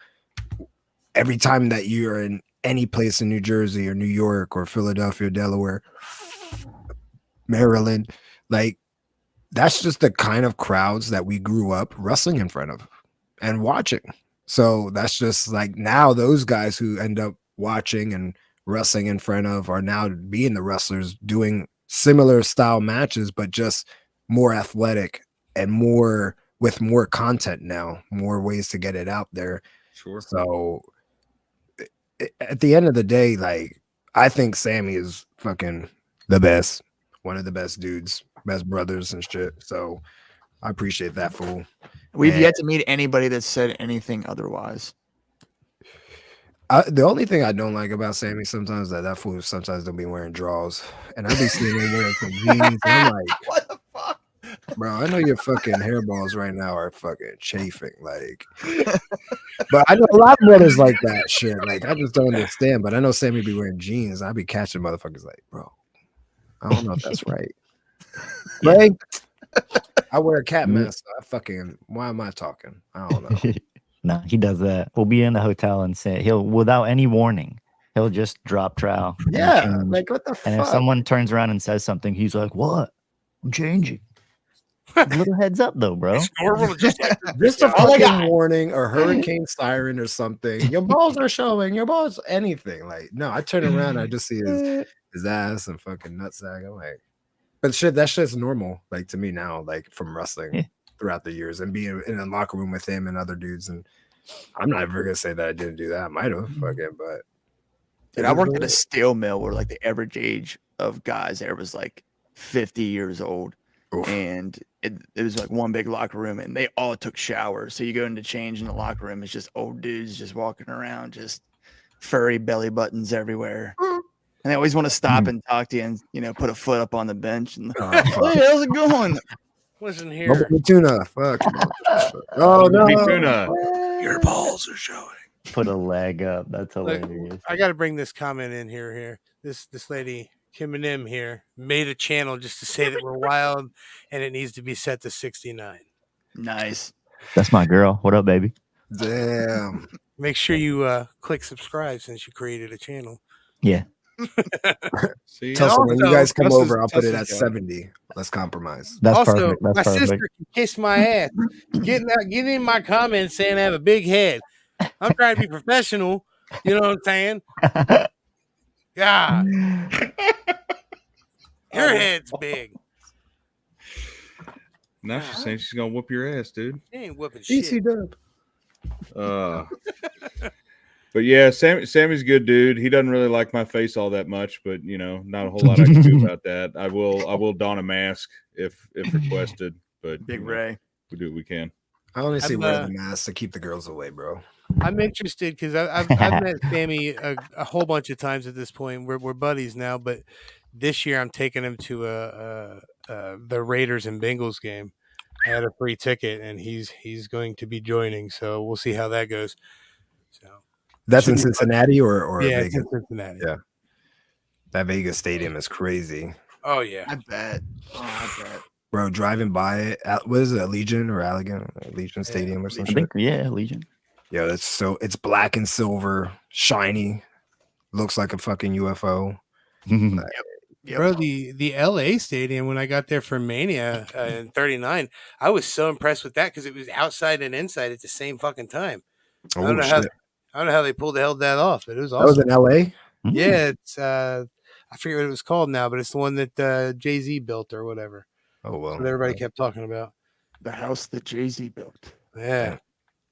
every time that you're in any place in New Jersey or New York or Philadelphia, Delaware, Maryland, like that's just the kind of crowds that we grew up wrestling in front of and watching. So that's just like now those guys who end up watching and wrestling in front of are now being the wrestlers doing similar style matches, but just more athletic and more with more content now, more ways to get it out there. Sure. So at the end of the day, like I think Sammy is fucking the best, one of the best dudes, best brothers and shit. So I appreciate that fool. We've yet to meet anybody that said anything otherwise. The only thing I don't like about Sammy sometimes that fool sometimes don't be wearing drawers, and I be seeing him wearing some jeans. And I'm like, what the fuck, bro? I know your fucking hairballs right now are fucking chafing, like. But I know a lot of brothers like that shit. Like I just don't understand. But I know Sammy be wearing jeans. I be catching motherfuckers like, bro. I don't know if that's right. Right? I wear a cat mask. So why am I talking? I don't know. No, he does that. We'll be in the hotel and say he'll, without any warning, He'll just drop trowel. and Yeah, change. like what the And if fuck? someone turns around and says something, he's like, "What? I'm changing." Little heads up, though, bro. Squirrel just Just a Oh my fucking God. warning, a hurricane siren or something. Your balls are showing. Your balls, anything. Like, no, I turn around, I just see his ass and fucking nutsack. I'm like, but shit, that shit's normal. Like to me now, like from wrestling Yeah. throughout the years and being in a locker room with him and other dudes. And I'm not ever gonna say that I didn't do that. I might have fucking, but Dude, I worked at a steel mill where like the average age of guys there was like 50 years old. Oof. And it was like one big locker room and they all took showers. So you go into change in the locker room, it's just old dudes just walking around, just furry belly buttons everywhere. And they always want to stop and talk to you and, you know, put a foot up on the bench and, Oh, hey, fuck. how's it going? Listen here. Bumblebee tuna. Fuck. Oh Big no. tuna. Your balls are showing. Put a leg up. That's Look, hilarious. I got to bring this comment in here. This lady Kim and M here made a channel just to say that we're wild and it needs to be set to 69. Nice. That's my girl. What up, baby? Damn. Make sure you click subscribe since you created a channel. Yeah. See, Tussle, when you also, guys come Tussle's- over, I'll put it at Tussle's going. 70. Let's compromise. That's Also, perfect. That's my perfect. sister can kiss my ass. Getting in my comments saying I have a big head. I'm trying to be professional. You know what I'm saying? God, your head's big. now she's saying she's gonna whoop your ass, dude. You ain't whooping DC shit. dub. But yeah, Sammy's a good dude. He doesn't really like my face all that much, but you know, not a whole lot I can do about that. I will don a mask if requested, but Big you know, Ray. we do what we can. I only see I'm, wear the mask to keep the girls away, bro. I'm interested because I've met Sammy a whole bunch of times at this point. We're buddies now, but this year I'm taking him to the Raiders and Bengals game. I had a free ticket, and he's going to be joining. So we'll see how that goes. So That's Should in be fun. Cincinnati or yeah, it's Vegas. in Cincinnati. Yeah. That Vegas stadium is crazy. Oh yeah. I bet. Oh, I bet. Bro, driving by it, what is it, Allegiant or Allegiant Stadium or I something? think, yeah, Legion. Yo, it's black and silver, shiny, looks like a fucking UFO. Yep. Bro, the LA stadium, when I got there for Mania in 39, I was so impressed with that because it was outside and inside at the same fucking time. I Oh don't know shit. how they pulled the hell that off, but it was That was awesome. in LA? Yeah, it's I forget what it was called now, but it's the one that Jay-Z built or whatever. Oh well. That's what everybody kept talking about. The house that Jay-Z built. Yeah.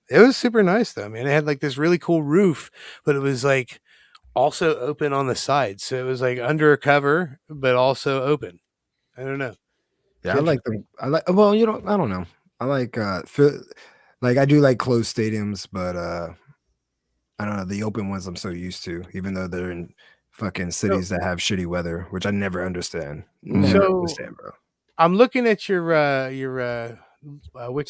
It was super nice though, man. It had like this really cool roof, but it was like also open on the sides. So it was like under cover, but also open. I don't know. Yeah, I like well, you know, I don't know. I like like I do like closed stadiums, but I don't know, the open ones I'm so used to, even though they're in fucking cities that have shitty weather, which I never understand. Never So- understand, bro. I'm looking at your Wikipedia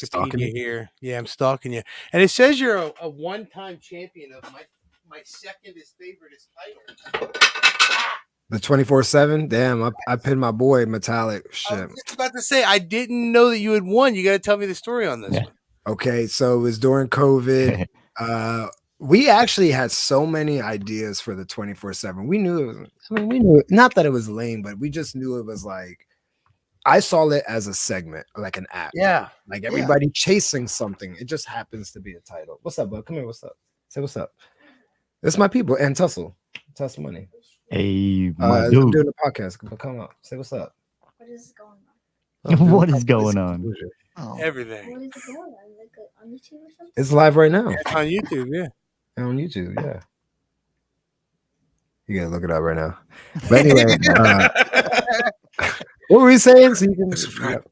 Stalking me? here. Yeah, I'm stalking you, and it says you're a one-time champion of my secondest favoriteest title. The 24/7, damn, I pinned my boy Metallic. I Shit. was just about to say I didn't know that you had won. You got to tell me the story on this Yeah. one. Okay, so it was during COVID. We actually had so many ideas for the 24/7. We knew it was, we knew not that it was lame, but we just knew it was like, I saw it as a segment, like an act. Yeah. Like everybody chasing something. It just happens to be a title. What's up, bud? Come here. What's up? Say what's up. It's my people and TussleMania. Hey, my I'm dude. doing a podcast. Come up. Say what's up. What is going on? What is going on? Oh, Everything. What is it going on? Like on YouTube or something? It's live right now. It's on YouTube, yeah. On YouTube, yeah. You gotta look it up right now. But anyway, what were we saying? So you can Subscribe.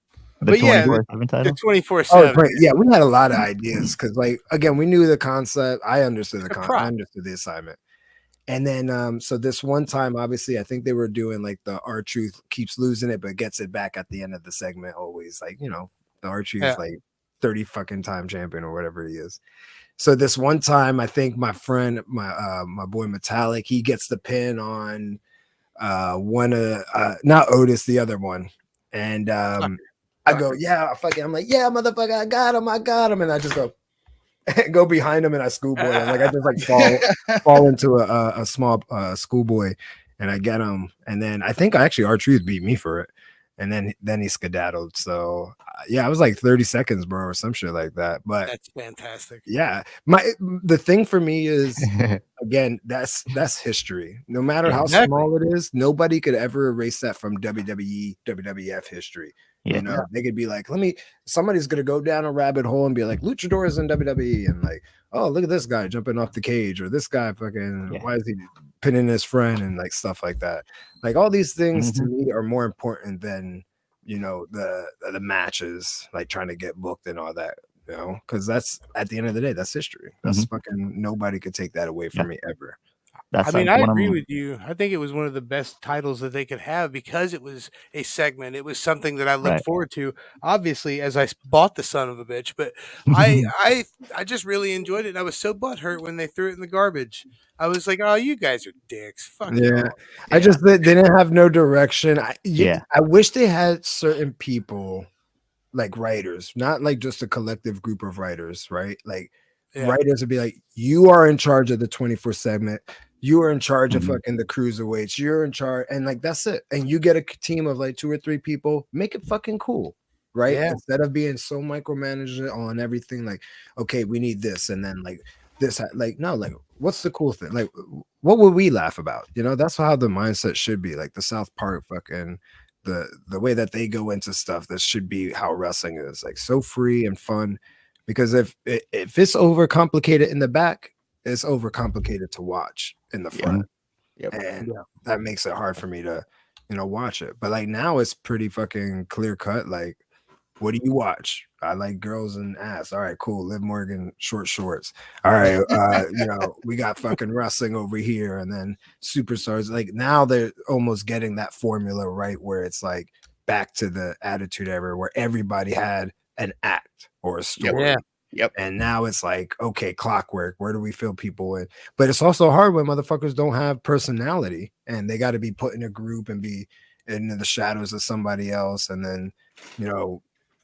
The But yeah, 24/7 The title? 24/7. Oh, right. Yeah, we had a lot of ideas because, like, again, we knew the concept. I understood the It's a concept. I prop. understood the assignment. And then, so this one time, obviously, I think they were doing like the R-Truth keeps losing it, but gets it back at the end of the segment. Always, like, you know, the R-Truth Yeah. like 30 fucking time champion or whatever he is. So this one time, I think my friend, my boy Metallic, he gets the pin on one of not Otis, the other one, and I go, yeah, fucking, I'm like, yeah, motherfucker, I got him, and I just go, go behind him and I schoolboy him. Like I just like fall into a small schoolboy and I get him. And then I think actually R-Truth beat me for it. And then he skedaddled. So yeah, I was like 30 seconds, bro, or some shit like that. But That's fantastic. yeah, the thing for me is again, that's history. No matter how Exactly. small it is, nobody could ever erase that from WWE, WWF history. Yeah. You know, they could be like, somebody's gonna go down a rabbit hole and be like, Luchador is in WWE, and like, oh, look at this guy jumping off the cage, or this guy fucking, why is he pinning his friend, and like stuff like that. Like all these things to me are more important than the matches, like trying to get booked and all that. Because that's at the end of the day, that's history. That's fucking nobody could take that away from me ever. That's I mean, like I one of agree them- with you. I think it was one of the best titles that they could have because it was a segment. It was something that I looked Right. forward to. Obviously, as I bought the son of a bitch, but I just really enjoyed it. And I was so butthurt when they threw it in the garbage. I was like, "Oh, you guys are dicks." Fuck Yeah, you. I just they didn't have no direction. Yeah. I wish they had certain people like writers, not like just a collective group of writers, right? Like Yeah. writers would be like, you are in charge of the 24 segment. You are in charge of Mhm. fucking the cruiserweights. You're in charge, and like that's it. And you get a team of like 2 or 3 people. Make it fucking cool, right? Yeah. Instead of being so micromanaged on everything. Like, okay, we need this, and then like this. Like, no, like what's the cool thing? Like, what would we laugh about? That's how the mindset should be. Like the South Park fucking. The way that they go into stuff, that should be how wrestling is, like so free and fun. Because if it's overcomplicated in the back, it's overcomplicated to watch in the front. Yep. And that makes it hard for me to watch it. But like now it's pretty fucking clear cut. Like, what do you watch? I like girls and ass. All right, cool. Liv Morgan, short shorts. All right, we got fucking wrestling over here, and then superstars. Like now they're almost getting that formula right, where it's like back to the Attitude Era, where everybody had an act or a story. Yeah. Yep. And now it's like, okay, clockwork. Where do we fill people in? But it's also hard when motherfuckers don't have personality, and they got to be put in a group and be in the shadows of somebody else, and then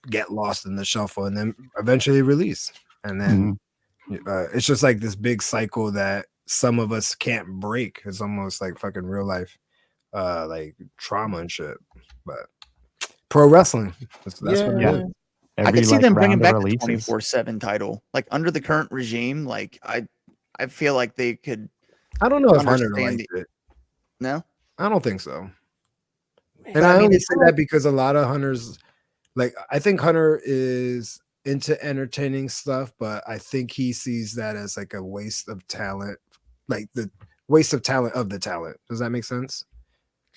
get lost in the shuffle, and then eventually release. And then it's just like this big cycle that some of us can't break. It's almost like fucking real life like trauma and shit. But pro wrestling, that's what it is. I could see them bringing back the releases. 24/7 title. Like under the current regime, like I feel like they could. I don't know if Hunter understand liked it. No, I don't think so. Man, And I mean, only it's say not- that because a lot of Hunters, like I think Hunter is into entertaining stuff, but I think he sees that as like a waste of talent, like the waste of talent of the talent. Does that make sense?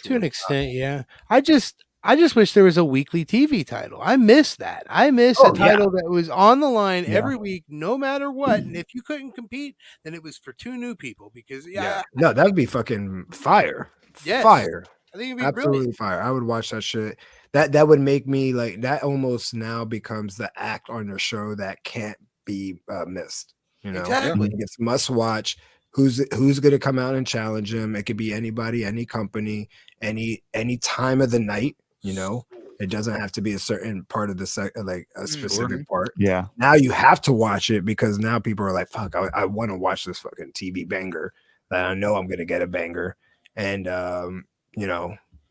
To an extent, yeah. I just wish there was a weekly TV title. I miss that. I miss a title that was on the line every week, no matter what. And if you couldn't compete, then it was for 2 new people. Because No, that would be fucking fire. Yes. Fire. I think it'd be Absolutely brilliant. fire. I would watch that shit. That would make me like that. Almost now becomes the act on the show that can't be missed. Exactly. It's must watch. Who's going to come out and challenge him? It could be anybody, any company, any time of the night. It doesn't have to be a certain part of the like a specific part. Yeah. Now you have to watch it because now people are like, fuck, I want to watch this fucking TV banger that I know I'm going to get a banger. And,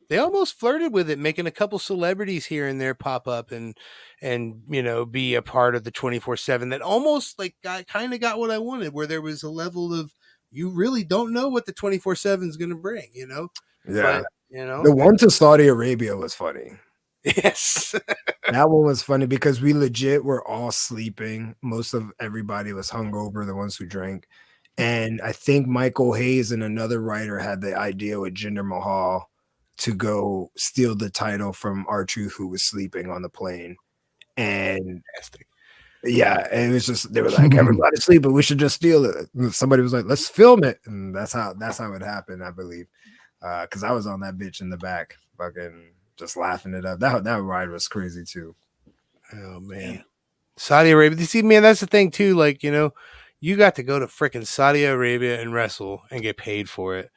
They almost flirted with it, making a couple celebrities here and there pop up and be a part of the 24/7. That almost like I kind of got what I wanted, where there was a level of you really don't know what the 24/7 is going to bring, Yeah. But, The one to Saudi Arabia was funny. yes. That one was funny because we legit were all sleeping. Most of everybody was hungover, the ones who drank. And I think Michael Hayes and another writer had the idea with Jinder Mahal to go steal the title from R-Truth, who was sleeping on the plane. And yeah, it was just, they were like, everybody's sleeping, we should just steal it. And somebody was like, let's film it. And that's how it happened, I believe. Because I was on that bitch in the back, fucking just laughing it up. That ride was crazy too. Oh man, Saudi Arabia. You see, man, that's the thing too. Like you got to go to freaking Saudi Arabia and wrestle and get paid for it.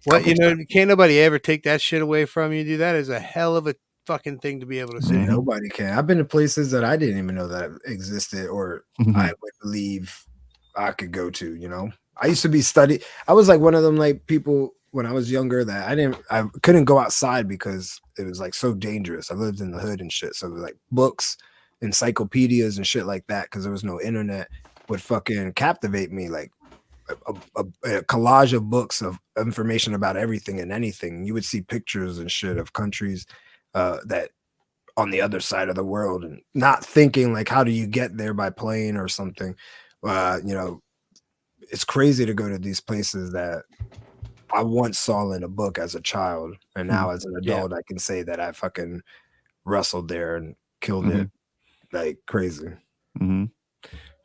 What can't nobody ever take that shit away from you, dude. That is a hell of a fucking thing to be able to Yeah, say. nobody can. I've been to places that I didn't even know that existed, or I would believe I could go to. You know, I used to be I was like one of them like people when I was younger that I couldn't go outside because it was like so dangerous. I lived in the hood and shit, so like books, encyclopedias and shit like that, because there was no internet, would fucking captivate me. Like a collage of books of information about everything and anything. You would see pictures and shit of countries that on the other side of the world, and not thinking like, how do you get there by plane or something? You know, it's crazy to go to these places that I once saw in a book as a child, and now as an adult, I can say that I fucking wrestled there and killed it like crazy.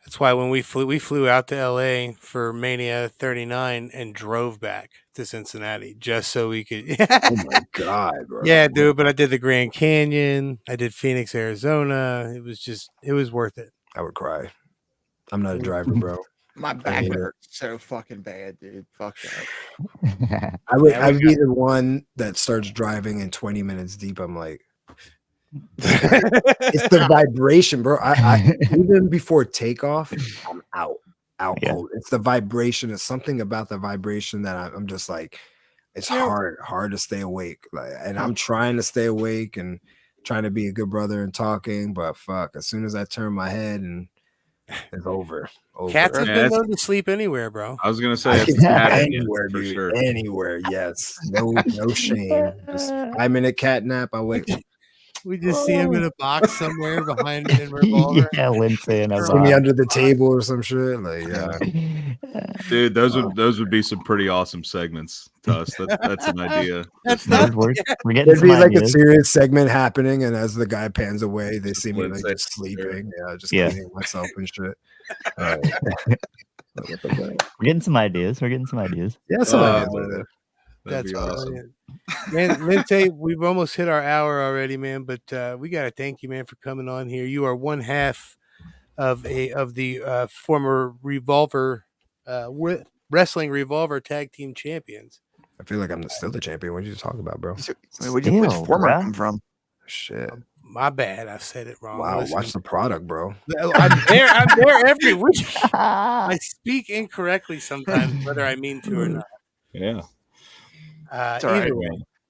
That's why when we flew out to LA for Mania 39 and drove back to Cincinnati just so we could. Oh my god, bro! Yeah, dude. But I did the Grand Canyon. I did Phoenix, Arizona. It was worth it. I would cry. I'm not a driver, bro. My back would hurt so fucking bad, dude. Fuck that. I would be the one that starts driving and 20 minutes deep. I'm like, it's the vibration, bro. I even before takeoff, I'm out cold. It's the vibration. It's something about the vibration that I'm just like, it's hard to stay awake. Like, and I'm trying to stay awake and trying to be a good brother and talking, but fuck, as soon as I turn my head and it's over. Cats have been known to sleep anywhere, bro. I was gonna say it's anywhere, for dude. sure. Anywhere, yes. No shame. Just 5-minute cat nap. I wake. We just see him in a box somewhere behind in Revolver. Yeah, Lindsay in a See me box. under the table or some shit. Like, yeah. Dude, those would be some pretty awesome segments, Tuss. That's an idea. That's not. We're getting There'd some be like a ideas. serious segment happening, and as the guy pans away, they see me like just sleeping. Yeah, just cleaning myself and shit. We're getting some ideas. Yeah, some ideas. That'd be awesome. Brilliant. Man, Lindsay, we've almost hit our hour already, man. But we gotta thank you, man, for coming on here. You are one half of the former Revolver Wrestling Revolver Tag Team Champions. I feel like I'm still the champion. What did you talk about, bro? Where'd former come from? Shit. My bad. I said it wrong. Wow, Listen, watch the product, bro. I'm there every week. I speak incorrectly sometimes, whether I mean to or not. Yeah. It's all right. Either way,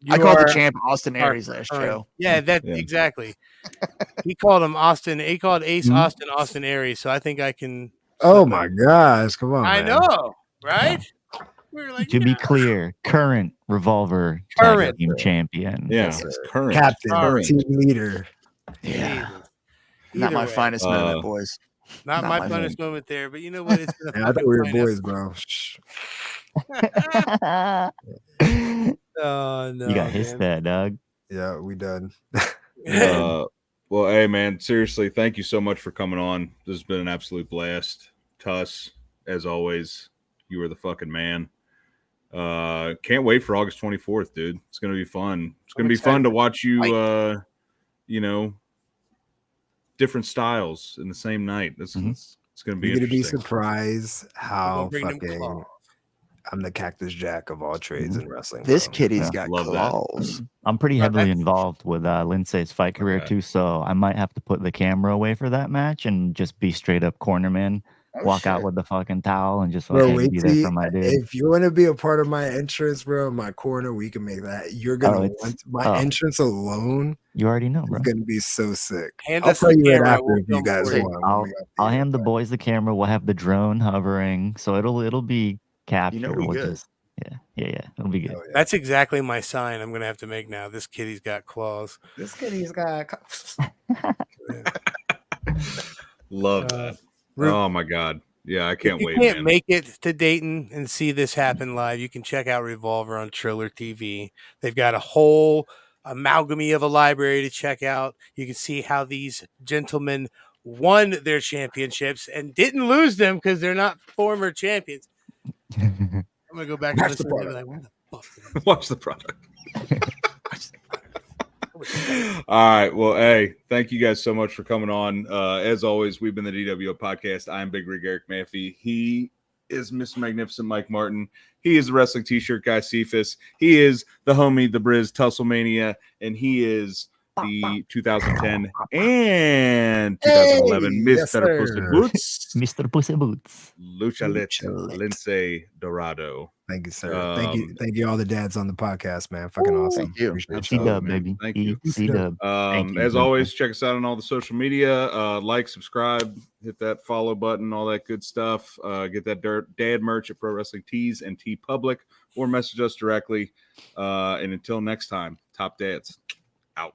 I called the champ Austin Aries last show. Yeah, exactly. He called him Austin. He called Ace Austin Aries. So I think I can. Oh my gosh, come on! I man. know, right? We were like, To be clear, current Revolver Tag Team Champion. Yeah, current captain, team leader. Yeah, Either not my way. finest moment, boys. Not my funnest moment there, but you know what? It's been a I thought we were fucking boys, bro. Shh. Oh no, You got his that, dog. Yeah, we done. Well, hey, man, seriously, thank you so much for coming on. This has been an absolute blast. Tuss, as always, you are the fucking man. Can't wait for August 24th, dude. It's going to be fun. It's going to be fun to watch you, different styles in the same night. It's going to be You're going to be interesting. surprised how fucking I'm the Cactus Jack of all trades in wrestling. This bro. kitty's got Love claws. I'm pretty heavily involved with Lindsay's fight career too, so I might have to put the camera away for that match and just be straight up cornerman. Walk out with the fucking towel and just fucking be there for my dude. If you want to be a part of my entrance, bro, my corner, we can make that. You're gonna want my entrance alone. You already know, bro. It's gonna be so sick. I'll tell you it after if you guys want. I'll hand the boys the camera. We'll have the drone hovering, so it'll be captured. Yeah, it'll be good. That's exactly my sign I'm gonna have to make now. This kitty's got claws. This kitty's got claws. Love that. Oh my god. Yeah, I can't wait. If you can't make it to Dayton and see this happen live, you can check out Revolver on Triller TV. They've got a whole amalgamy of a library to check out. You can see how these gentlemen won their championships and didn't lose them because they're not former champions. I'm gonna go back and listen to them. Like, where the fuck? Watch the product. All right. Well, hey, thank you guys so much for coming on. As always, we've been the DWO podcast. I'm Big Rig Eric Maffey. He is Mr. Magnificent Mike Martin. He is the wrestling t-shirt guy, Cephas. He is the homie, the Briz, TussleMania, and he is the 2010 and 2011 Hey, Mr. yes, Pussy sir. Boots, Mr. Pussy Boots. Lucha Lit Lucha Lit. Lince Dorado. Thank you, sir. Thank you, all the dads on the podcast, man. Ooh, Fucking awesome. thank you. Appreciate C y'all. dub, man. baby. Thank you. C dub. Thank you, As Lince. always, check us out on all the social media. Like, subscribe, hit that follow button, all that good stuff. Get that dad merch at Pro Wrestling Tees and T Public, or message us directly. And until next time, top dads out.